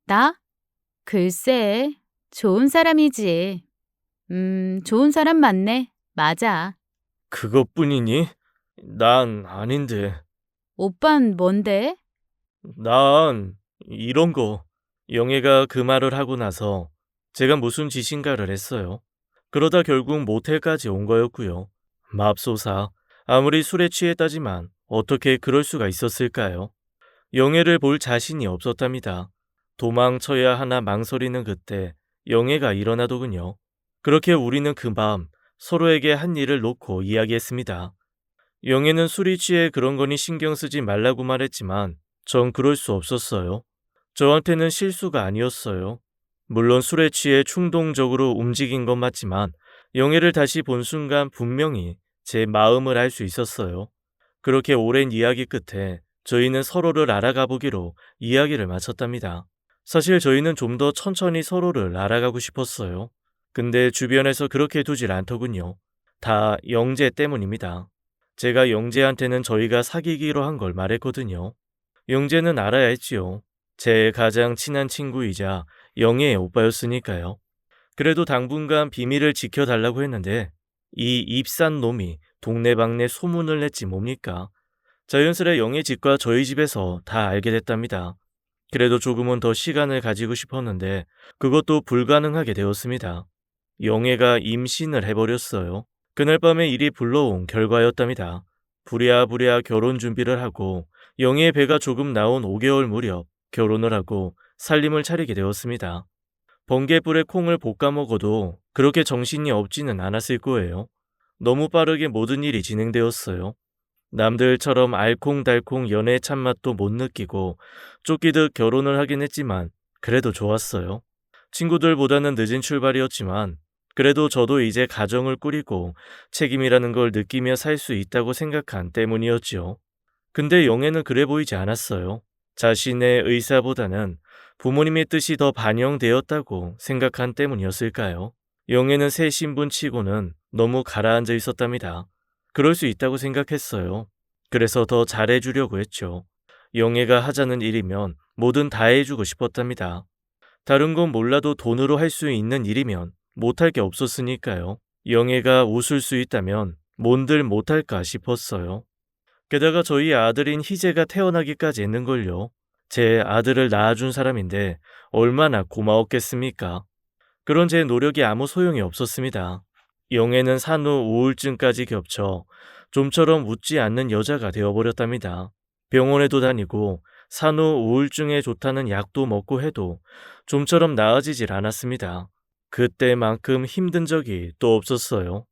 Speaker 2: 나? 글쎄, 좋은 사람이지. 좋은 사람 맞네. 맞아.
Speaker 1: 그것뿐이니? 난 아닌데.
Speaker 2: 오빤 뭔데?
Speaker 1: 난 이런 거. 영애가 그 말을 하고 나서 제가 무슨 짓인가를 했어요. 그러다 결국 모텔까지 온 거였고요. 맙소사. 아무리 술에 취했다지만 어떻게 그럴 수가 있었을까요? 영애를 볼 자신이 없었답니다. 도망쳐야 하나 망설이는 그때 영애가 일어나더군요. 그렇게 우리는 그 밤 서로에게 한 일을 놓고 이야기했습니다. 영애는 술이 취해 그런 거니 신경 쓰지 말라고 말했지만 전 그럴 수 없었어요. 저한테는 실수가 아니었어요. 물론 술에 취해 충동적으로 움직인 건 맞지만 영애를 다시 본 순간 분명히 제 마음을 알 수 있었어요. 그렇게 오랜 이야기 끝에 저희는 서로를 알아가 보기로 이야기를 마쳤답니다. 사실 저희는 좀 더 천천히 서로를 알아가고 싶었어요. 근데 주변에서 그렇게 두질 않더군요. 다 영재 때문입니다. 제가 영재한테는 저희가 사귀기로 한 걸 말했거든요. 영재는 알아야 했지요. 제 가장 친한 친구이자 영애의 오빠였으니까요. 그래도 당분간 비밀을 지켜달라고 했는데 이 입산 놈이 동네방네 소문을 냈지 뭡니까? 자연스레 영애 집과 저희 집에서 다 알게 됐답니다. 그래도 조금은 더 시간을 가지고 싶었는데 그것도 불가능하게 되었습니다. 영애가 임신을 해버렸어요. 그날 밤에 일이 불러온 결과였답니다. 부랴부랴 결혼 준비를 하고 영애의 배가 조금 나온 5개월 무렵 결혼을 하고 살림을 차리게 되었습니다. 번개불에 콩을 볶아 먹어도 그렇게 정신이 없지는 않았을 거예요. 너무 빠르게 모든 일이 진행되었어요. 남들처럼 알콩달콩 연애 참맛도 못 느끼고 쫓기듯 결혼을 하긴 했지만 그래도 좋았어요. 친구들보다는 늦은 출발이었지만 그래도 저도 이제 가정을 꾸리고 책임이라는 걸 느끼며 살 수 있다고 생각한 때문이었지요. 근데 영애는 그래 보이지 않았어요. 자신의 의사보다는 부모님의 뜻이 더 반영되었다고 생각한 때문이었을까요? 영애는 새 신분치고는 너무 가라앉아 있었답니다. 그럴 수 있다고 생각했어요. 그래서 더 잘해주려고 했죠. 영애가 하자는 일이면 뭐든 다 해주고 싶었답니다. 다른 건 몰라도 돈으로 할 수 있는 일이면 못할 게 없었으니까요. 영애가 웃을 수 있다면 뭔들 못할까 싶었어요. 게다가 저희 아들인 희재가 태어나기까지 했는걸요. 제 아들을 낳아준 사람인데 얼마나 고마웠겠습니까? 그런 제 노력이 아무 소용이 없었습니다. 영애는 산후 우울증까지 겹쳐 좀처럼 웃지 않는 여자가 되어버렸답니다. 병원에도 다니고 산후 우울증에 좋다는 약도 먹고 해도 좀처럼 나아지질 않았습니다. 그때만큼 힘든 적이 또 없었어요.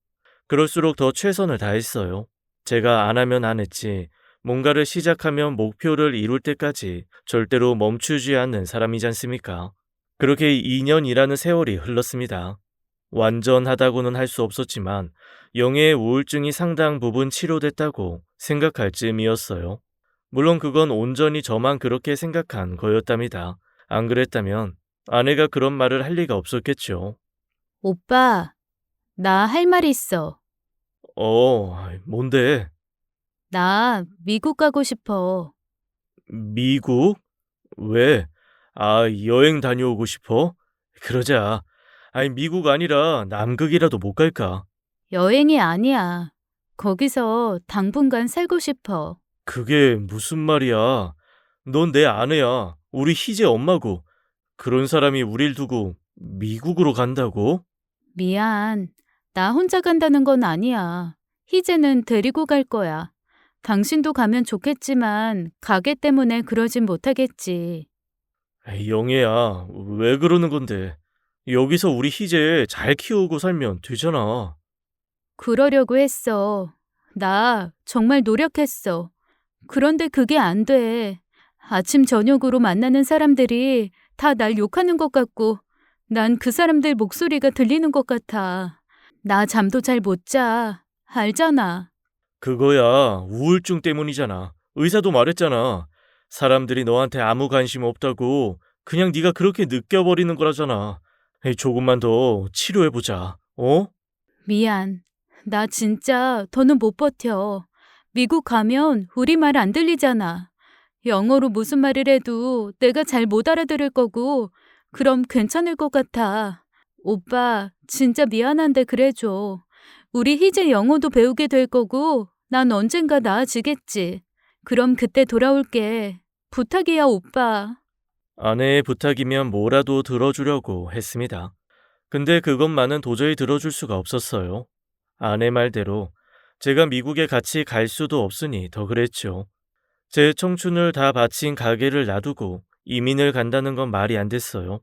Speaker 1: 그럴수록 더 최선을 다했어요. 제가 안 하면 안 했지 뭔가를 시작하면 목표를 이룰 때까지 절대로 멈추지 않는 사람이지 않습니까? 그렇게 2년이라는 세월이 흘렀습니다. 완전하다고는 할 수 없었지만 영애의 우울증이 상당 부분 치료됐다고 생각할 즈음이었어요. 물론 그건 온전히 저만 그렇게 생각한 거였답니다. 안 그랬다면 아내가 그런 말을 할 리가 없었겠죠.
Speaker 2: 오빠, 나 할 말 있어.
Speaker 1: 뭔데?
Speaker 2: 나 미국 가고 싶어.
Speaker 1: 미국? 왜? 여행 다녀오고 싶어? 그러자. 미국 아니라 남극이라도 못 갈까?
Speaker 2: 여행이 아니야. 거기서 당분간 살고 싶어.
Speaker 1: 그게 무슨 말이야? 넌 내 아내야. 우리 희재 엄마고. 그런 사람이 우릴 두고 미국으로 간다고?
Speaker 2: 미안. 나 혼자 간다는 건 아니야. 희재는 데리고 갈 거야. 당신도 가면 좋겠지만 가게 때문에 그러진 못하겠지.
Speaker 1: 영애야, 왜 그러는 건데? 여기서 우리 희재 잘 키우고 살면 되잖아.
Speaker 2: 그러려고 했어. 나 정말 노력했어. 그런데 그게 안 돼. 아침 저녁으로 만나는 사람들이 다 날 욕하는 것 같고 난 그 사람들 목소리가 들리는 것 같아. 나 잠도 잘 못 자. 알잖아.
Speaker 1: 그거야, 우울증 때문이잖아. 의사도 말했잖아. 사람들이 너한테 아무 관심 없다고 그냥 네가 그렇게 느껴버리는 거라잖아. 조금만 더 치료해보자. 어?
Speaker 2: 미안. 나 진짜 더는 못 버텨. 미국 가면 우리말 안 들리잖아. 영어로 무슨 말을 해도 내가 잘 못 알아들을 거고, 그럼 괜찮을 것 같아. 오빠, 진짜 미안한데 그래줘. 우리 희재 영어도 배우게 될 거고, 난 언젠가 나아지겠지. 그럼 그때 돌아올게. 부탁이야, 오빠.
Speaker 1: 아내의 부탁이면 뭐라도 들어주려고 했습니다. 근데 그것만은 도저히 들어줄 수가 없었어요. 아내 말대로 제가 미국에 같이 갈 수도 없으니 더 그랬죠. 제 청춘을 다 바친 가게를 놔두고 이민을 간다는 건 말이 안 됐어요.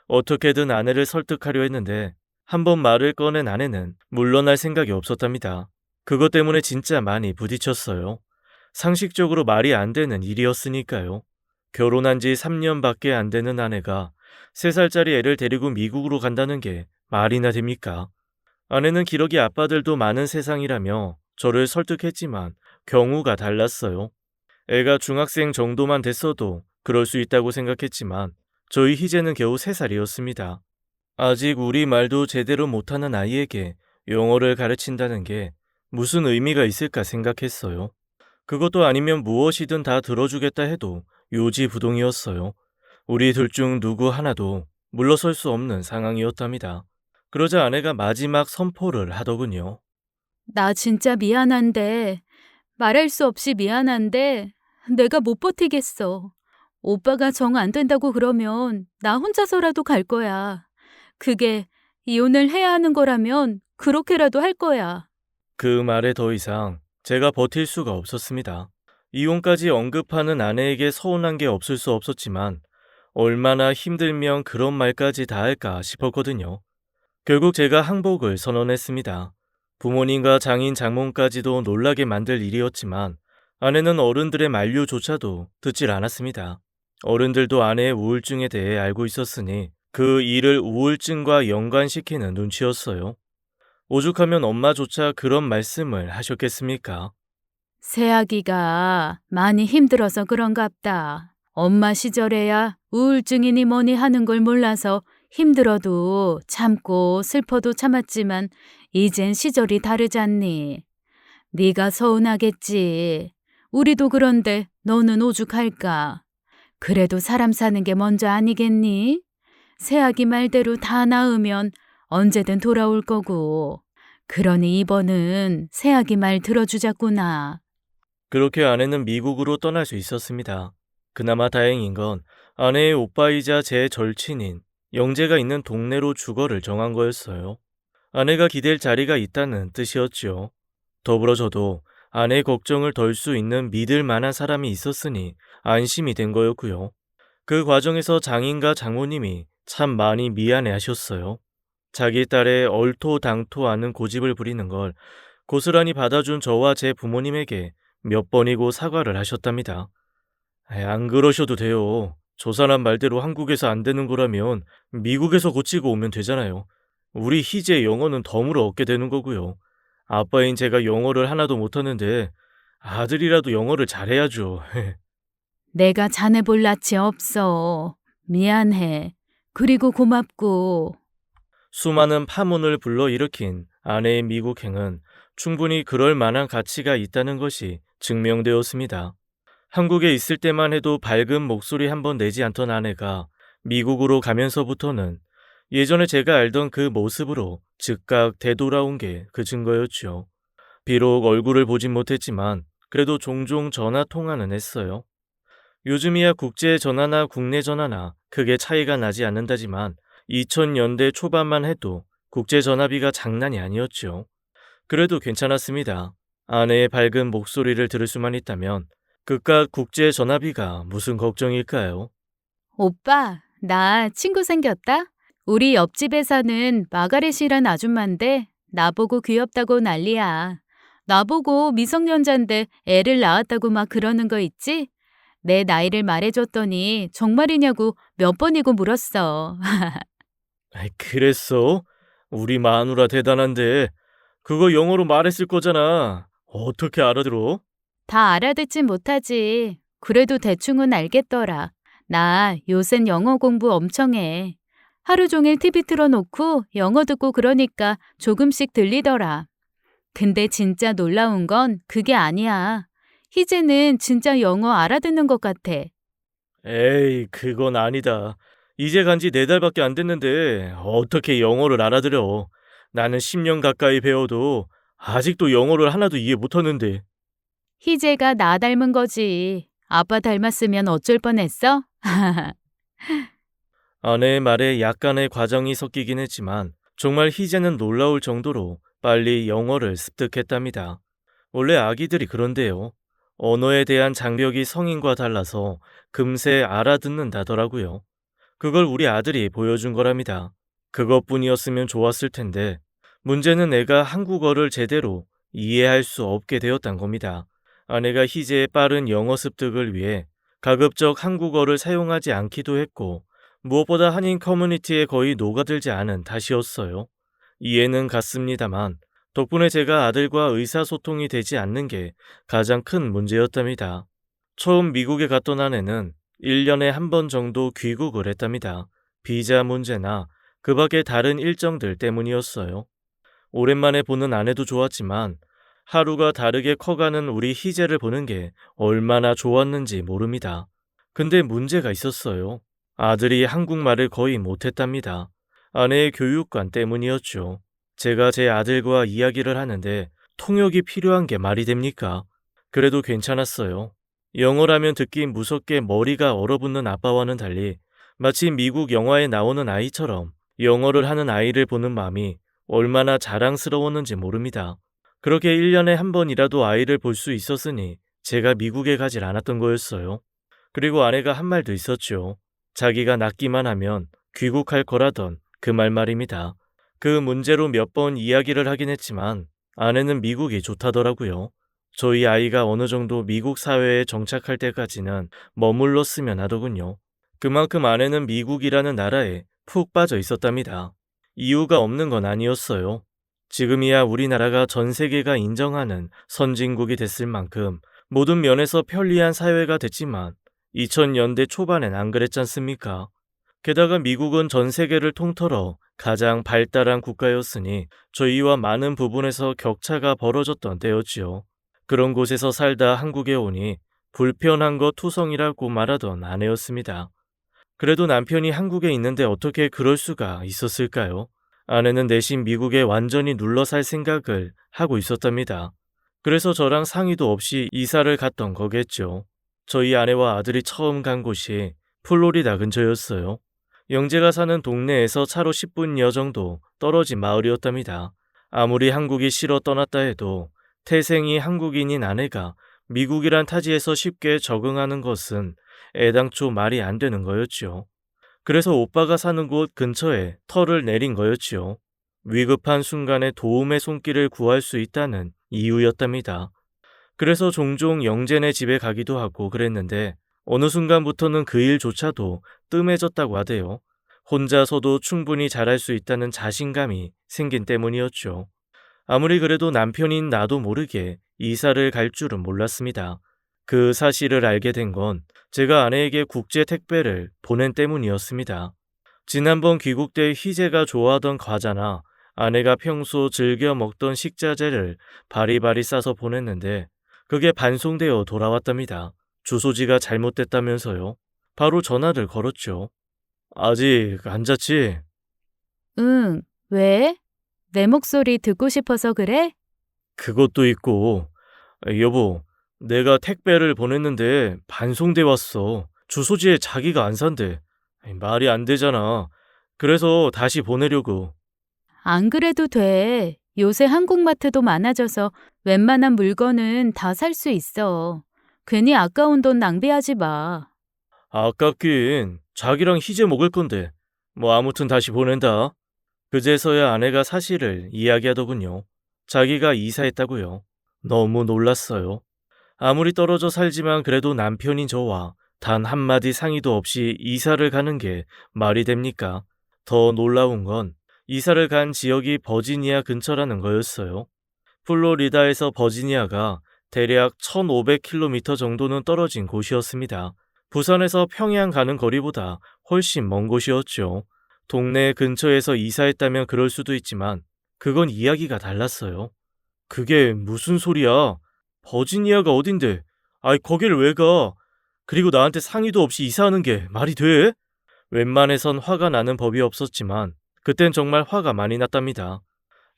Speaker 1: 어떻게든 아내를 설득하려 했는데 한 번 말을 꺼낸 아내는 물러날 생각이 없었답니다. 그것 때문에 진짜 많이 부딪혔어요. 상식적으로 말이 안 되는 일이었으니까요. 결혼한 지 3년밖에 안 되는 아내가 3살짜리 애를 데리고 미국으로 간다는 게 말이나 됩니까? 아내는 기러기 아빠들도 많은 세상이라며 저를 설득했지만 경우가 달랐어요. 애가 중학생 정도만 됐어도 그럴 수 있다고 생각했지만 저희 희재는 겨우 3살이었습니다. 아직 우리 말도 제대로 못하는 아이에게 영어를 가르친다는 게 무슨 의미가 있을까 생각했어요. 그것도 아니면 무엇이든 다 들어주겠다 해도 요지부동이었어요. 우리 둘 중 누구 하나도 물러설 수 없는 상황이었답니다. 그러자 아내가 마지막 선포를 하더군요.
Speaker 2: 나 진짜 미안한데, 말할 수 없이 미안한데, 내가 못 버티겠어. 오빠가 정 안 된다고 그러면 나 혼자서라도 갈 거야. 그게 이혼을 해야 하는 거라면 그렇게라도 할 거야.
Speaker 1: 그 말에 더 이상 제가 버틸 수가 없었습니다. 이혼까지 언급하는 아내에게 서운한 게 없을 수 없었지만 얼마나 힘들면 그런 말까지 다 할까 싶었거든요. 결국 제가 항복을 선언했습니다. 부모님과 장인 장모까지도 놀라게 만들 일이었지만 아내는 어른들의 만류조차도 듣질 않았습니다. 어른들도 아내의 우울증에 대해 알고 있었으니 그 일을 우울증과 연관시키는 눈치였어요. 오죽하면 엄마조차 그런 말씀을 하셨겠습니까?
Speaker 2: 새아기가 많이 힘들어서 그런갑다. 엄마 시절에야 우울증이니 뭐니 하는 걸 몰라서 힘들어도 참고 슬퍼도 참았지만 이젠 시절이 다르잖니. 네가 서운하겠지. 우리도 그런데 너는 오죽할까. 그래도 사람 사는 게 먼저 아니겠니? 새아기 말대로 다 나으면 언제든 돌아올 거고. 그러니 이번은 새아기 말 들어주자꾸나.
Speaker 1: 그렇게 아내는 미국으로 떠날 수 있었습니다. 그나마 다행인 건 아내의 오빠이자 제 절친인 영재가 있는 동네로 주거를 정한 거였어요. 아내가 기댈 자리가 있다는 뜻이었죠. 더불어 저도 아내의 걱정을 덜 수 있는 믿을 만한 사람이 있었으니 안심이 된 거였고요. 그 과정에서 장인과 장모님이 참 많이 미안해 하셨어요. 자기 딸의 얼토당토 않은 고집을 부리는 걸 고스란히 받아준 저와 제 부모님에게 몇 번이고 사과를 하셨답니다. 안 그러셔도 돼요. 저 사람 말대로 한국에서 안 되는 거라면 미국에서 고치고 오면 되잖아요. 우리 희재 영어는 덤으로 얻게 되는 거고요. 아빠인 제가 영어를 하나도 못하는데 아들이라도 영어를 잘해야죠.
Speaker 2: 내가 자네 볼 낯이 없어. 미안해. 그리고 고맙고.
Speaker 1: 수많은 파문을 불러일으킨 아내의 미국행은 충분히 그럴 만한 가치가 있다는 것이 증명되었습니다. 한국에 있을 때만 해도 밝은 목소리 한번 내지 않던 아내가 미국으로 가면서부터는 예전에 제가 알던 그 모습으로 즉각 되돌아온 게 그 증거였죠. 비록 얼굴을 보진 못했지만 그래도 종종 전화 통화는 했어요. 요즘이야 국제 전화나 국내 전화나 크게 차이가 나지 않는다지만 2000년대 초반만 해도 국제 전화비가 장난이 아니었죠. 그래도 괜찮았습니다. 아내의 밝은 목소리를 들을 수만 있다면 그깟 국제 전화비가 무슨 걱정일까요?
Speaker 2: 오빠, 나 친구 생겼다? 우리 옆집에 사는 마가렛이란 아줌마인데 나보고 귀엽다고 난리야. 나보고 미성년자인데 애를 낳았다고 막 그러는 거 있지? 내 나이를 말해줬더니 정말이냐고 몇 번이고 물었어.
Speaker 1: 아이, 그랬어? 우리 마누라 대단한데 그거 영어로 말했을 거잖아. 어떻게 알아들어?
Speaker 2: 다 알아듣진 못하지. 그래도 대충은 알겠더라. 나 요샌 영어 공부 엄청 해. 하루 종일 TV 틀어놓고 영어 듣고 그러니까 조금씩 들리더라. 근데 진짜 놀라운 건 그게 아니야. 희재는 진짜 영어 알아듣는 것 같아.
Speaker 1: 에이, 그건 아니다. 이제 간지 4달밖에 안 됐는데 어떻게 영어를 알아들어? 나는 10년 가까이 배워도 아직도 영어를 하나도 이해 못하는데.
Speaker 2: 희재가 나 닮은 거지. 아빠 닮았으면 어쩔 뻔했어?
Speaker 1: 아내의 말에 약간의 과정이 섞이긴 했지만 정말 희재는 놀라울 정도로 빨리 영어를 습득했답니다. 원래 아기들이 그런데요. 언어에 대한 장벽이 성인과 달라서 금세 알아듣는다더라고요. 그걸 우리 아들이 보여준 거랍니다. 그것뿐이었으면 좋았을 텐데 문제는 애가 한국어를 제대로 이해할 수 없게 되었단 겁니다. 아내가 희재의 빠른 영어 습득을 위해 가급적 한국어를 사용하지 않기도 했고 무엇보다 한인 커뮤니티에 거의 녹아들지 않은 탓이었어요. 이해는 갔습니다만 덕분에 제가 아들과 의사소통이 되지 않는 게 가장 큰 문제였답니다. 처음 미국에 갔던 아내는 1년에 한 번 정도 귀국을 했답니다. 비자 문제나 그 밖의 다른 일정들 때문이었어요. 오랜만에 보는 아내도 좋았지만 하루가 다르게 커가는 우리 희재를 보는 게 얼마나 좋았는지 모릅니다. 근데 문제가 있었어요. 아들이 한국말을 거의 못했답니다. 아내의 교육관 때문이었죠. 제가 제 아들과 이야기를 하는데 통역이 필요한 게 말이 됩니까? 그래도 괜찮았어요. 영어라면 듣기 무섭게 머리가 얼어붙는 아빠와는 달리 마치 미국 영화에 나오는 아이처럼 영어를 하는 아이를 보는 마음이 얼마나 자랑스러웠는지 모릅니다. 그렇게 1년에 한 번이라도 아이를 볼 수 있었으니 제가 미국에 가질 않았던 거였어요. 그리고 아내가 한 말도 있었죠. 자기가 낳기만 하면 귀국할 거라던 그 말입니다. 그 문제로 몇 번 이야기를 하긴 했지만 아내는 미국이 좋다더라고요. 저희 아이가 어느 정도 미국 사회에 정착할 때까지는 머물렀으면 하더군요. 그만큼 아내는 미국이라는 나라에 푹 빠져 있었답니다. 이유가 없는 건 아니었어요. 지금이야 우리나라가 전 세계가 인정하는 선진국이 됐을 만큼 모든 면에서 편리한 사회가 됐지만 2000년대 초반엔 안 그랬지 않습니까? 게다가 미국은 전 세계를 통틀어 가장 발달한 국가였으니 저희와 많은 부분에서 격차가 벌어졌던 때였지요. 그런 곳에서 살다 한국에 오니 불편한 거 투성이라고 말하던 아내였습니다. 그래도 남편이 한국에 있는데 어떻게 그럴 수가 있었을까요? 아내는 내심 미국에 완전히 눌러 살 생각을 하고 있었답니다. 그래서 저랑 상의도 없이 이사를 갔던 거겠죠. 저희 아내와 아들이 처음 간 곳이 플로리다 근처였어요. 영재가 사는 동네에서 차로 10분여 정도 떨어진 마을이었답니다. 아무리 한국이 싫어 떠났다 해도 태생이 한국인인 아내가 미국이란 타지에서 쉽게 적응하는 것은 애당초 말이 안 되는 거였죠. 그래서 오빠가 사는 곳 근처에 털을 내린 거였지요. 위급한 순간에 도움의 손길을 구할 수 있다는 이유였답니다. 그래서 종종 영재네 집에 가기도 하고 그랬는데 어느 순간부터는 그 일조차도 뜸해졌다고 하대요. 혼자서도 충분히 잘할 수 있다는 자신감이 생긴 때문이었죠. 아무리 그래도 남편인 나도 모르게 이사를 갈 줄은 몰랐습니다. 그 사실을 알게 된 건 제가 아내에게 국제 택배를 보낸 때문이었습니다. 지난번 귀국 때 희재가 좋아하던 과자나 아내가 평소 즐겨 먹던 식자재를 바리바리 싸서 보냈는데 그게 반송되어 돌아왔답니다. 주소지가 잘못됐다면서요. 바로 전화를 걸었죠. 아직 안 잤지?
Speaker 2: 응, 왜? 내 목소리 듣고 싶어서 그래?
Speaker 1: 그것도 있고, 여보, 내가 택배를 보냈는데 반송돼 왔어. 주소지에 자기가 안 산대. 말이 안 되잖아. 그래서 다시 보내려고.
Speaker 2: 안 그래도 돼. 요새 한국마트도 많아져서 웬만한 물건은 다 살 수 있어. 괜히 아까운 돈 낭비하지 마.
Speaker 1: 아깝긴 자기랑 희재 먹을 건데. 뭐 아무튼 다시 보낸다. 그제서야 아내가 사실을 이야기하더군요. 자기가 이사했다고요. 너무 놀랐어요. 아무리 떨어져 살지만 그래도 남편인 저와 단 한마디 상의도 없이 이사를 가는 게 말이 됩니까? 더 놀라운 건 이사를 간 지역이 버지니아 근처라는 거였어요. 플로리다에서 버지니아가 대략 1500km 정도는 떨어진 곳이었습니다. 부산에서 평양 가는 거리보다 훨씬 먼 곳이었죠. 동네 근처에서 이사했다면 그럴 수도 있지만 그건 이야기가 달랐어요. 그게 무슨 소리야? 버지니아가 어딘데? 아이, 거기를 왜 가? 그리고 나한테 상의도 없이 이사하는 게 말이 돼? 웬만해선 화가 나는 법이 없었지만 그땐 정말 화가 많이 났답니다.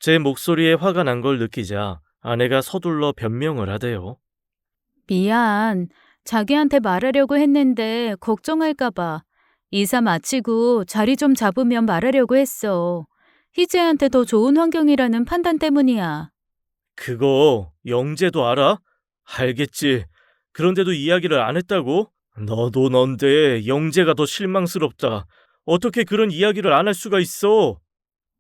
Speaker 1: 제 목소리에 화가 난 걸 느끼자 아내가 서둘러 변명을 하대요.
Speaker 2: 미안. 자기한테 말하려고 했는데 걱정할까봐. 이사 마치고 자리 좀 잡으면 말하려고 했어. 희재한테 더 좋은 환경이라는 판단 때문이야.
Speaker 1: 그거 영재도 알아? 알겠지. 그런데도 이야기를 안 했다고? 너도 넌데 영재가 더 실망스럽다. 어떻게 그런 이야기를 안 할 수가 있어?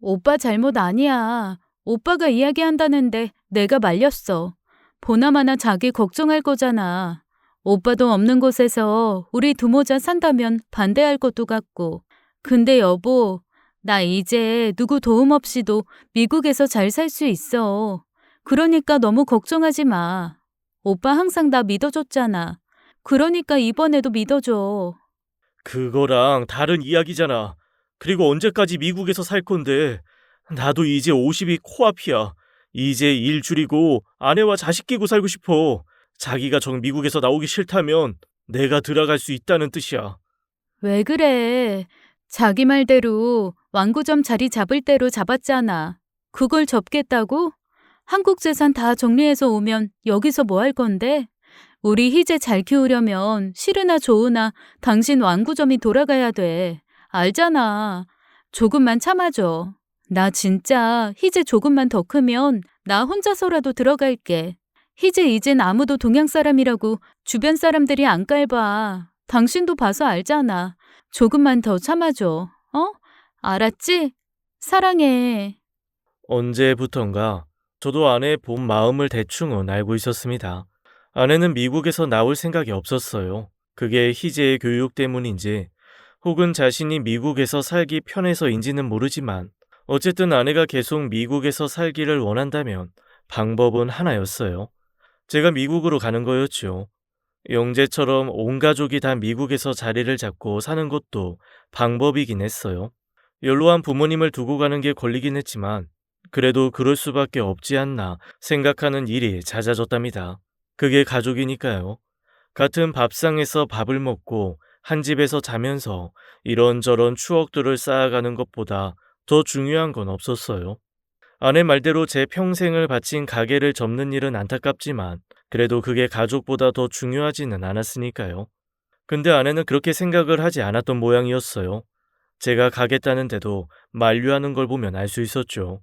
Speaker 2: 오빠 잘못 아니야. 오빠가 이야기한다는데 내가 말렸어. 보나마나 자기 걱정할 거잖아. 오빠도 없는 곳에서 우리 두 모자 산다면 반대할 것도 같고. 근데 여보, 나 이제 누구 도움 없이도 미국에서 잘 살 수 있어. 그러니까 너무 걱정하지 마. 오빠 항상 나 믿어줬잖아. 그러니까 이번에도 믿어줘.
Speaker 1: 그거랑 다른 이야기잖아. 그리고 언제까지 미국에서 살 건데? 나도 이제 50이 코앞이야. 이제 일 줄이고 아내와 자식 끼고 살고 싶어. 자기가 정 미국에서 나오기 싫다면 내가 들어갈 수 있다는 뜻이야.
Speaker 2: 왜 그래? 자기 말대로 완구점 자리 잡을 대로 잡았잖아. 그걸 접겠다고? 한국 재산 다 정리해서 오면 여기서 뭐 할 건데? 우리 희재 잘 키우려면 싫으나 좋으나 당신 완구점이 돌아가야 돼. 알잖아. 조금만 참아줘. 나 진짜 희재 조금만 더 크면 나 혼자서라도 들어갈게. 희재 이젠 아무도 동양 사람이라고 주변 사람들이 안 깔봐. 당신도 봐서 알잖아. 조금만 더 참아줘. 어? 알았지? 사랑해.
Speaker 1: 언제부턴가 저도 아내의 본 마음을 대충은 알고 있었습니다. 아내는 미국에서 나올 생각이 없었어요. 그게 희재의 교육 때문인지 혹은 자신이 미국에서 살기 편해서인지는 모르지만 어쨌든 아내가 계속 미국에서 살기를 원한다면 방법은 하나였어요. 제가 미국으로 가는 거였죠. 영재처럼 온 가족이 다 미국에서 자리를 잡고 사는 것도 방법이긴 했어요. 연로한 부모님을 두고 가는 게 권리긴 했지만 그래도 그럴 수밖에 없지 않나 생각하는 일이 잦아졌답니다. 그게 가족이니까요. 같은 밥상에서 밥을 먹고 한 집에서 자면서 이런저런 추억들을 쌓아가는 것보다 더 중요한 건 없었어요. 아내 말대로 제 평생을 바친 가게를 접는 일은 안타깝지만 그래도 그게 가족보다 더 중요하지는 않았으니까요. 근데 아내는 그렇게 생각을 하지 않았던 모양이었어요. 제가 가겠다는데도 만류하는 걸 보면 알 수 있었죠.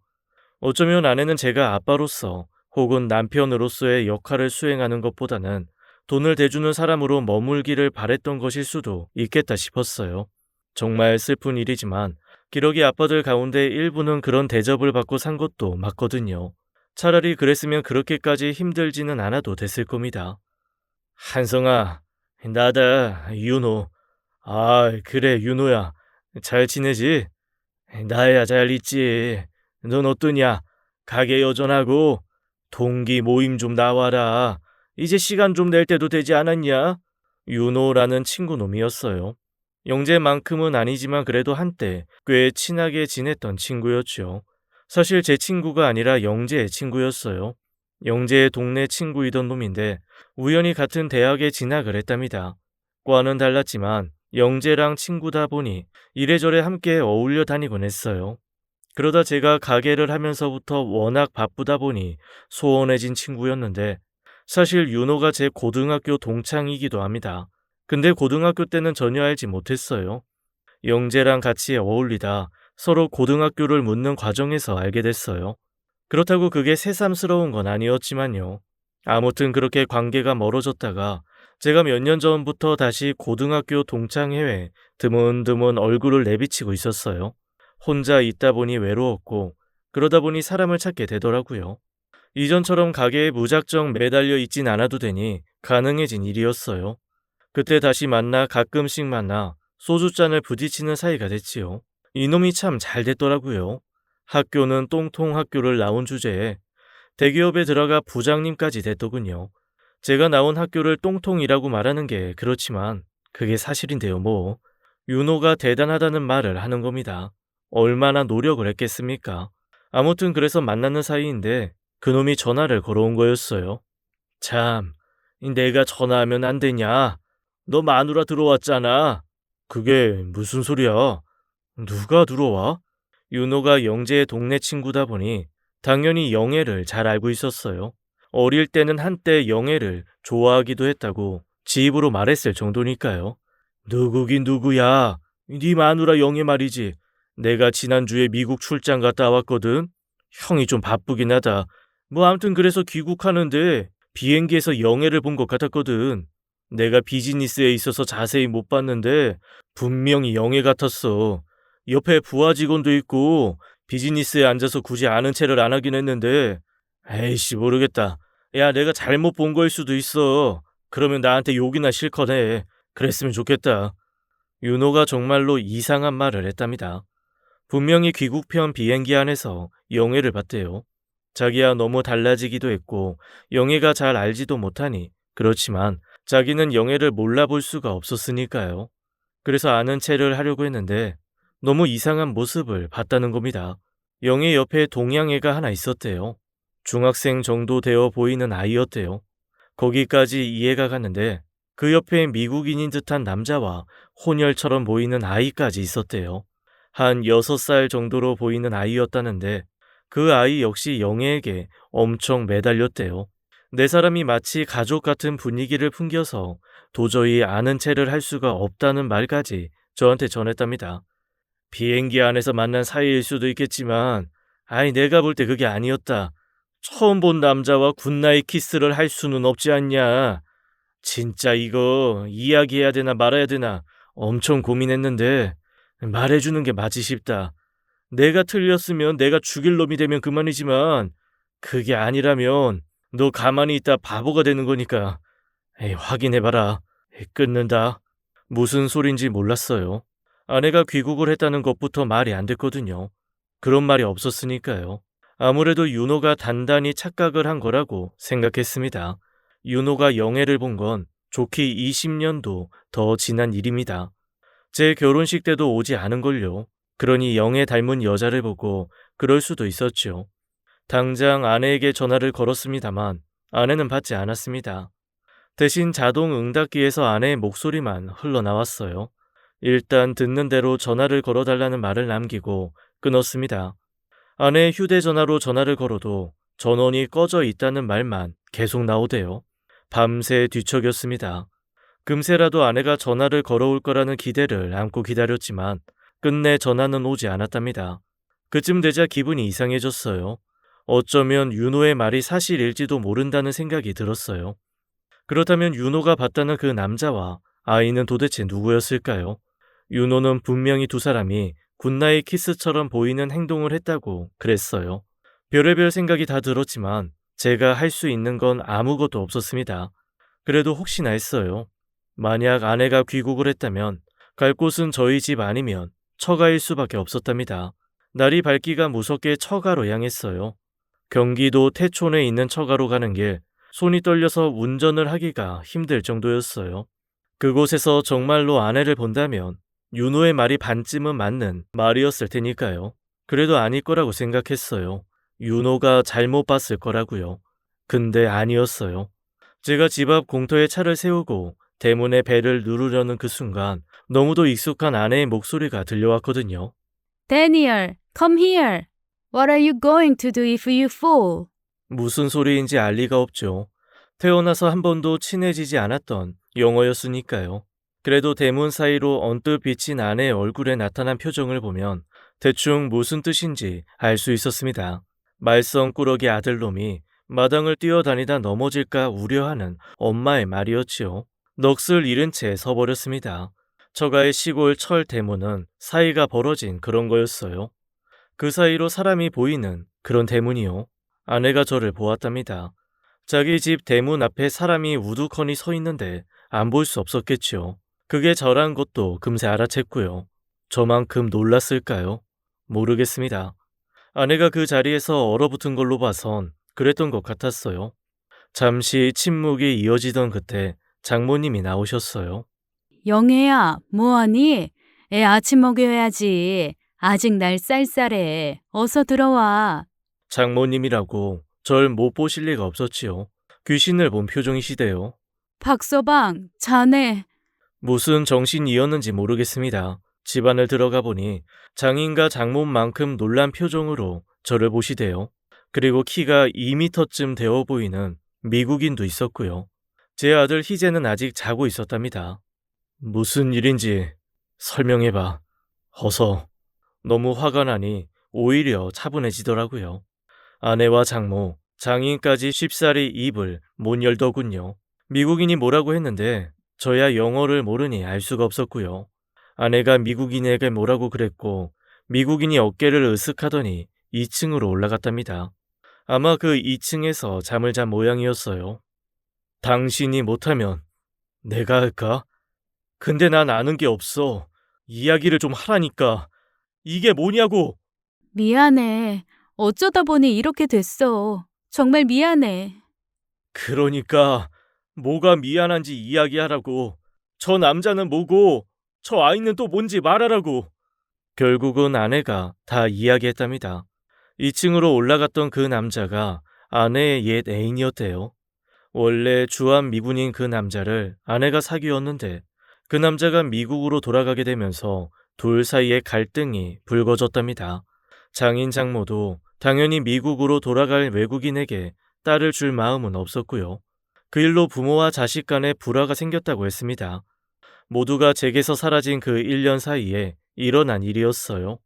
Speaker 1: 어쩌면 아내는 제가 아빠로서 혹은 남편으로서의 역할을 수행하는 것보다는 돈을 대주는 사람으로 머물기를 바랬던 것일 수도 있겠다 싶었어요. 정말 슬픈 일이지만 기러기 아빠들 가운데 일부는 그런 대접을 받고 산 것도 맞거든요. 차라리 그랬으면 그렇게까지 힘들지는 않아도 됐을 겁니다. 한성아, 나다, 윤호. 아, 그래, 윤호야. 잘 지내지? 나야 잘 있지. 넌 어떠냐? 가게 여전하고 동기 모임 좀 나와라. 이제 시간 좀 낼 때도 되지 않았냐? 윤호라는 친구 놈이었어요. 영재만큼은 아니지만 그래도 한때 꽤 친하게 지냈던 친구였죠. 사실 제 친구가 아니라 영재의 친구였어요. 영재의 동네 친구이던 놈인데 우연히 같은 대학에 진학을 했답니다. 과는 달랐지만 영재랑 친구다 보니 이래저래 함께 어울려 다니곤 했어요. 그러다 제가 가게를 하면서부터 워낙 바쁘다 보니 소원해진 친구였는데 사실 윤호가 제 고등학교 동창이기도 합니다. 근데 고등학교 때는 전혀 알지 못했어요. 영재랑 같이 어울리다 서로 고등학교를 묻는 과정에서 알게 됐어요. 그렇다고 그게 새삼스러운 건 아니었지만요. 아무튼 그렇게 관계가 멀어졌다가 제가 몇 년 전부터 다시 고등학교 동창회에 드문드문 얼굴을 내비치고 있었어요. 혼자 있다 보니 외로웠고 그러다 보니 사람을 찾게 되더라고요. 이전처럼 가게에 무작정 매달려 있진 않아도 되니 가능해진 일이었어요. 그때 다시 만나 가끔씩 만나 소주잔을 부딪히는 사이가 됐지요. 이놈이 참 잘 됐더라고요. 학교는 똥통 학교를 나온 주제에 대기업에 들어가 부장님까지 됐더군요. 제가 나온 학교를 똥통이라고 말하는 게 그렇지만 그게 사실인데요 뭐. 윤호가 대단하다는 말을 하는 겁니다. 얼마나 노력을 했겠습니까? 아무튼 그래서 만나는 사이인데 그놈이 전화를 걸어온 거였어요. 참, 내가 전화하면 안 되냐? 너 마누라 들어왔잖아. 그게 무슨 소리야? 누가 들어와? 윤호가 영재의 동네 친구다 보니 당연히 영애를 잘 알고 있었어요. 어릴 때는 한때 영애를 좋아하기도 했다고 지 입으로 말했을 정도니까요. 누구긴 누구야? 네 마누라 영애 말이지. 내가 지난주에 미국 출장 갔다 왔거든. 형이 좀 바쁘긴 하다. 뭐 아무튼 그래서 귀국하는데 비행기에서 영애를 본 것 같았거든. 내가 비즈니스에 있어서 자세히 못 봤는데 분명히 영애 같았어. 옆에 부하 직원도 있고 비즈니스에 앉아서 굳이 아는 체를 안 하긴 했는데 에이씨 모르겠다. 야 내가 잘못 본 거일 수도 있어. 그러면 나한테 욕이나 실컷 해. 그랬으면 좋겠다. 윤호가 정말로 이상한 말을 했답니다. 분명히 귀국편 비행기 안에서 영애를 봤대요. 자기야 너무 달라지기도 했고 영애가 잘 알지도 못하니 그렇지만 자기는 영애를 몰라볼 수가 없었으니까요. 그래서 아는 체를 하려고 했는데 너무 이상한 모습을 봤다는 겁니다. 영애 옆에 동양애가 하나 있었대요. 중학생 정도 되어 보이는 아이였대요. 거기까지 이해가 갔는데 그 옆에 미국인인 듯한 남자와 혼혈처럼 보이는 아이까지 있었대요. 한 6살 정도로 보이는 아이였다는데 그 아이 역시 영애에게 엄청 매달렸대요. 네 사람이 마치 가족 같은 분위기를 풍겨서 도저히 아는 체를 할 수가 없다는 말까지 저한테 전했답니다. 비행기 안에서 만난 사이일 수도 있겠지만 내가 볼 때 그게 아니었다. 처음 본 남자와 굿나잇 키스를 할 수는 없지 않냐. 진짜 이거 이야기해야 되나 말아야 되나 엄청 고민했는데 말해주는 게 맞지 싶다. 내가 틀렸으면 내가 죽일 놈이 되면 그만이지만 그게 아니라면 너 가만히 있다 바보가 되는 거니까 확인해봐라. 끊는다. 무슨 소린지 몰랐어요. 아내가 귀국을 했다는 것부터 말이 안 됐거든요. 그런 말이 없었으니까요. 아무래도 윤호가 단단히 착각을 한 거라고 생각했습니다. 윤호가 영애를 본 건 좋기 20년도 더 지난 일입니다. 제 결혼식 때도 오지 않은걸요. 그러니 영애 닮은 여자를 보고 그럴 수도 있었죠. 당장 아내에게 전화를 걸었습니다만 아내는 받지 않았습니다. 대신 자동 응답기에서 아내의 목소리만 흘러나왔어요. 일단 듣는 대로 전화를 걸어달라는 말을 남기고 끊었습니다. 아내의 휴대전화로 전화를 걸어도 전원이 꺼져 있다는 말만 계속 나오대요. 밤새 뒤척였습니다. 금세라도 아내가 전화를 걸어올 거라는 기대를 안고 기다렸지만 끝내 전화는 오지 않았답니다. 그쯤 되자 기분이 이상해졌어요. 어쩌면 윤호의 말이 사실일지도 모른다는 생각이 들었어요. 그렇다면 윤호가 봤다는 그 남자와 아이는 도대체 누구였을까요? 윤호는 분명히 두 사람이 굿나잇 키스처럼 보이는 행동을 했다고 그랬어요. 별의별 생각이 다 들었지만 제가 할 수 있는 건 아무것도 없었습니다. 그래도 혹시나 했어요. 만약 아내가 귀국을 했다면 갈 곳은 저희 집 아니면 처가일 수밖에 없었답니다. 날이 밝기가 무섭게 처가로 향했어요. 경기도 태촌에 있는 처가로 가는 길 손이 떨려서 운전을 하기가 힘들 정도였어요. 그곳에서 정말로 아내를 본다면 윤호의 말이 반쯤은 맞는 말이었을 테니까요. 그래도 아닐 거라고 생각했어요. 윤호가 잘못 봤을 거라고요. 근데 아니었어요. 제가 집 앞 공터에 차를 세우고 대문에 벨을 누르려는 그 순간 너무도 익숙한 아내의 목소리가 들려왔거든요.
Speaker 2: Daniel, come here. What are you going to do if you fall?
Speaker 1: 무슨 소리인지 알 리가 없죠. 태어나서 한 번도 친해지지 않았던 영어였으니까요. 그래도 대문 사이로 언뜻 비친 아내의 얼굴에 나타난 표정을 보면 대충 무슨 뜻인지 알 수 있었습니다. 말썽꾸러기 아들놈이 마당을 뛰어다니다 넘어질까 우려하는 엄마의 말이었지요. 넋을 잃은 채 서버렸습니다. 처가의 시골 철 대문은 사이가 벌어진 그런 거였어요. 그 사이로 사람이 보이는 그런 대문이요. 아내가 저를 보았답니다. 자기 집 대문 앞에 사람이 우두커니 서 있는데 안 볼 수 없었겠죠. 그게 저란 것도 금세 알아챘고요. 저만큼 놀랐을까요? 모르겠습니다. 아내가 그 자리에서 얼어붙은 걸로 봐선 그랬던 것 같았어요. 잠시 침묵이 이어지던 그때 장모님이 나오셨어요.
Speaker 2: 영애야, 뭐하니? 애 아침 먹여야지. 아직 날 쌀쌀해. 어서 들어와.
Speaker 1: 장모님이라고 절 못 보실 리가 없었지요. 귀신을 본 표정이시대요.
Speaker 2: 박서방, 자네.
Speaker 1: 무슨 정신이었는지 모르겠습니다. 집안을 들어가 보니 장인과 장모만큼 놀란 표정으로 저를 보시대요. 그리고 키가 2미터쯤 되어 보이는 미국인도 있었고요. 제 아들 희재는 아직 자고 있었답니다. 무슨 일인지 설명해봐. 어서. 너무 화가 나니 오히려 차분해지더라고요. 아내와 장모, 장인까지 쉽사리 입을 못 열더군요. 미국인이 뭐라고 했는데 저야 영어를 모르니 알 수가 없었고요. 아내가 미국인에게 뭐라고 그랬고 미국인이 어깨를 으쓱하더니 2층으로 올라갔답니다. 아마 그 2층에서 잠을 잔 모양이었어요. 당신이 못하면 내가 할까? 근데 난 아는 게 없어. 이야기를 좀 하라니까. 이게 뭐냐고.
Speaker 2: 미안해. 어쩌다 보니 이렇게 됐어. 정말 미안해.
Speaker 1: 그러니까 뭐가 미안한지 이야기하라고. 저 남자는 뭐고 저 아이는 또 뭔지 말하라고. 결국은 아내가 다 이야기했답니다. 2층으로 올라갔던 그 남자가 아내의 옛 애인이었대요. 원래 주한 미군인 그 남자를 아내가 사귀었는데 그 남자가 미국으로 돌아가게 되면서 둘 사이에 갈등이 불거졌답니다. 장인 장모도 당연히 미국으로 돌아갈 외국인에게 딸을 줄 마음은 없었고요. 그 일로 부모와 자식 간에 불화가 생겼다고 했습니다. 모두가 제게서 사라진 그 1년 사이에 일어난 일이었어요.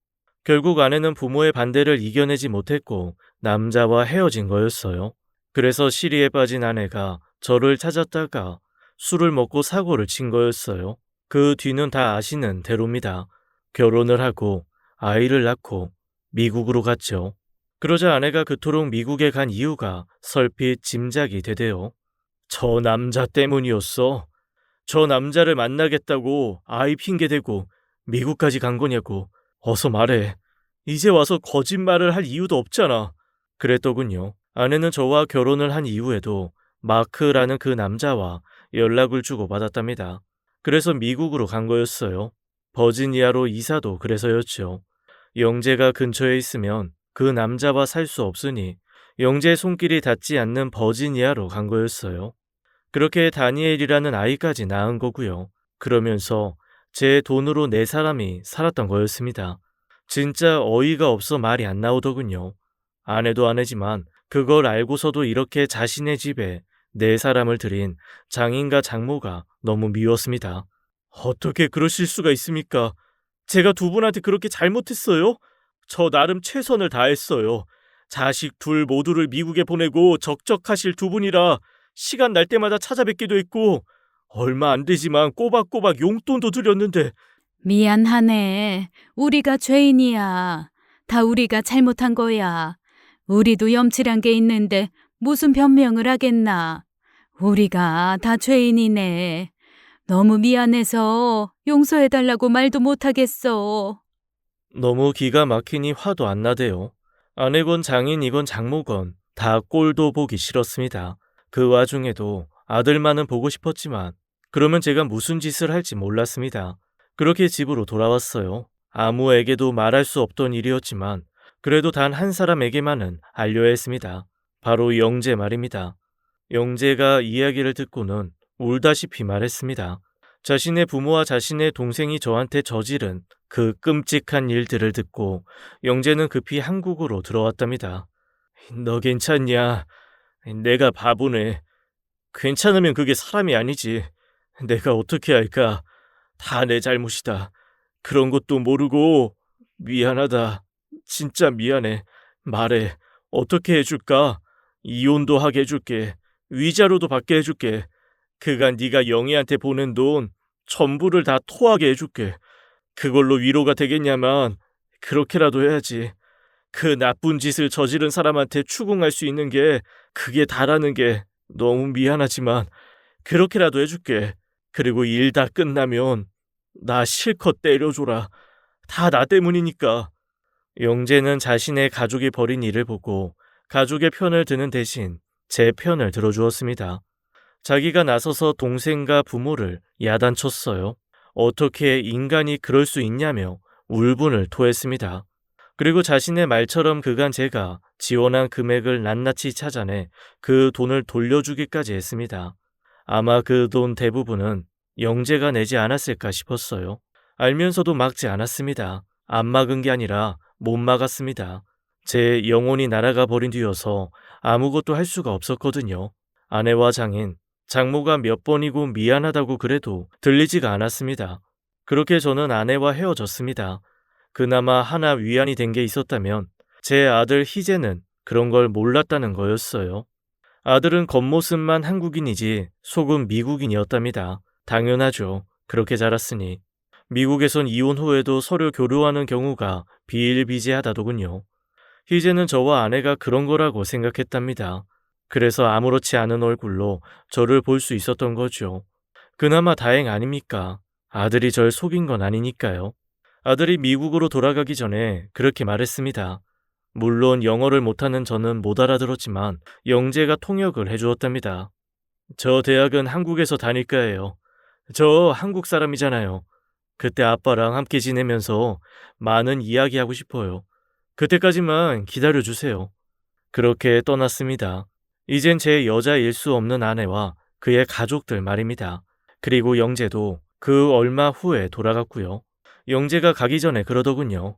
Speaker 1: 결국 아내는 부모의 반대를 이겨내지 못했고 남자와 헤어진 거였어요. 그래서 시리에 빠진 아내가 저를 찾았다가 술을 먹고 사고를 친 거였어요. 그 뒤는 다 아시는 대로입니다. 결혼을 하고 아이를 낳고 미국으로 갔죠. 그러자 아내가 그토록 미국에 간 이유가 설핏 짐작이 되대요. 저 남자 때문이었어. 저 남자를 만나겠다고 아이 핑계대고 미국까지 간 거냐고. 어서 말해. 이제 와서 거짓말을 할 이유도 없잖아. 그랬더군요. 아내는 저와 결혼을 한 이후에도 마크라는 그 남자와 연락을 주고받았답니다. 그래서 미국으로 간 거였어요. 버지니아로 이사도 그래서였죠. 영재가 근처에 있으면 그 남자와 살 수 없으니 영재의 손길이 닿지 않는 버지니아로 간 거였어요. 그렇게 다니엘이라는 아이까지 낳은 거고요. 그러면서 제 돈으로 4사람이 살았던 거였습니다. 진짜 어이가 없어 말이 안 나오더군요. 아내도 아내지만 그걸 알고서도 이렇게 자신의 집에 4사람을 들인 장인과 장모가 너무 미웠습니다. 어떻게 그러실 수가 있습니까? 제가 두 분한테 그렇게 잘못했어요? 저 나름 최선을 다했어요. 자식 둘 모두를 미국에 보내고 적적하실 두 분이라 시간 날 때마다 찾아뵙기도 했고 얼마 안 되지만 꼬박꼬박 용돈도 드렸는데.
Speaker 2: 미안하네. 우리가 죄인이야. 다 우리가 잘못한 거야. 우리도 염칠한 게 있는데 무슨 변명을 하겠나. 우리가 다 죄인이네. 너무 미안해서 용서해달라고 말도 못하겠어.
Speaker 1: 너무 기가 막히니 화도 안 나대요. 아내건 장인이건 장모건 다 꼴도 보기 싫었습니다. 그 와중에도 아들만은 보고 싶었지만 그러면 제가 무슨 짓을 할지 몰랐습니다. 그렇게 집으로 돌아왔어요. 아무에게도 말할 수 없던 일이었지만 그래도 단 한 사람에게만은 알려야 했습니다. 바로 영재 말입니다. 영재가 이야기를 듣고는 울다시피 말했습니다. 자신의 부모와 자신의 동생이 저한테 저지른 그 끔찍한 일들을 듣고 영재는 급히 한국으로 들어왔답니다. 너 괜찮냐? 내가 바보네. 괜찮으면 그게 사람이 아니지. 내가 어떻게 할까? 다 내 잘못이다. 그런 것도 모르고 미안하다. 진짜 미안해. 말해. 어떻게 해줄까? 이혼도 하게 해줄게. 위자료도 받게 해줄게. 그간 네가 영희한테 보낸 돈 전부를 다 토하게 해줄게. 그걸로 위로가 되겠냐만 그렇게라도 해야지. 그 나쁜 짓을 저지른 사람한테 추궁할 수 있는 게 그게 다라는 게 너무 미안하지만 그렇게라도 해줄게. 그리고 일 다 끝나면 나 실컷 때려줘라. 다 나 때문이니까. 영재는 자신의 가족이 벌인 일을 보고 가족의 편을 드는 대신 제 편을 들어주었습니다. 자기가 나서서 동생과 부모를 야단쳤어요. 어떻게 인간이 그럴 수 있냐며 울분을 토했습니다. 그리고 자신의 말처럼 그간 제가 지원한 금액을 낱낱이 찾아내 그 돈을 돌려주기까지 했습니다. 아마 그 돈 대부분은 영재가 내지 않았을까 싶었어요. 알면서도 막지 않았습니다. 안 막은 게 아니라 못 막았습니다. 제 영혼이 날아가 버린 뒤여서 아무것도 할 수가 없었거든요. 아내와 장인, 장모가 몇 번이고 미안하다고 그래도 들리지가 않았습니다. 그렇게 저는 아내와 헤어졌습니다. 그나마 하나 위안이 된 게 있었다면 제 아들 희재는 그런 걸 몰랐다는 거였어요. 아들은 겉모습만 한국인이지 속은 미국인이었답니다. 당연하죠. 그렇게 자랐으니. 미국에선 이혼 후에도 서로 교류하는 경우가 비일비재하다더군요. 희재는 저와 아내가 그런 거라고 생각했답니다. 그래서 아무렇지 않은 얼굴로 저를 볼 수 있었던 거죠. 그나마 다행 아닙니까? 아들이 절 속인 건 아니니까요. 아들이 미국으로 돌아가기 전에 그렇게 말했습니다. 물론 영어를 못하는 저는 못 알아들었지만 영재가 통역을 해주었답니다. 저 대학은 한국에서 다닐 거예요. 저 한국 사람이잖아요. 그때 아빠랑 함께 지내면서 많은 이야기하고 싶어요. 그때까지만 기다려주세요. 그렇게 떠났습니다. 이젠 제 여자일 수 없는 아내와 그의 가족들 말입니다. 그리고 영재도 그 얼마 후에 돌아갔고요. 영재가 가기 전에 그러더군요.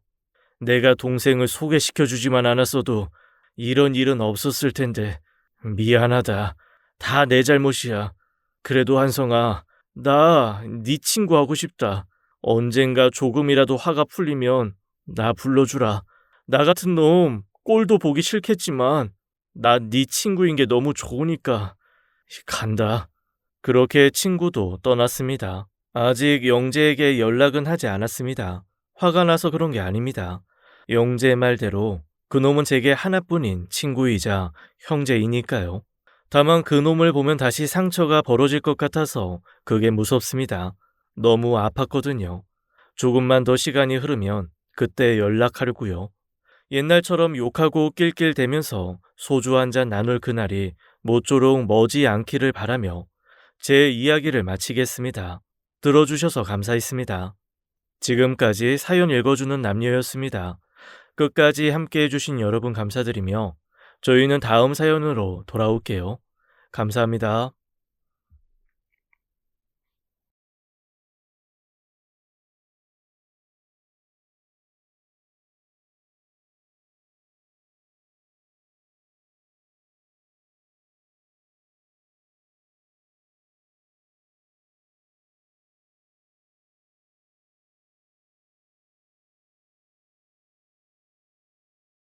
Speaker 1: 내가 동생을 소개시켜주지만 않았어도 이런 일은 없었을 텐데 미안하다. 다 내 잘못이야. 그래도 한성아, 나 네 친구 하고 싶다. 언젠가 조금이라도 화가 풀리면 나 불러주라. 나 같은 놈 꼴도 보기 싫겠지만 나 네 친구인 게 너무 좋으니까 간다. 그렇게 친구도 떠났습니다. 아직 영재에게 연락은 하지 않았습니다. 화가 나서 그런 게 아닙니다. 영재 말대로 그놈은 제게 하나뿐인 친구이자 형제이니까요. 다만 그놈을 보면 다시 상처가 벌어질 것 같아서 그게 무섭습니다. 너무 아팠거든요. 조금만 더 시간이 흐르면 그때 연락하려고요. 옛날처럼 욕하고 낄낄대면서 소주 한 잔 나눌 그날이 모쪼록 머지 않기를 바라며 제 이야기를 마치겠습니다. 들어주셔서 감사했습니다. 지금까지 사연 읽어주는 남녀였습니다. 끝까지 함께 해주신 여러분 감사드리며 저희는 다음 사연으로 돌아올게요. 감사합니다.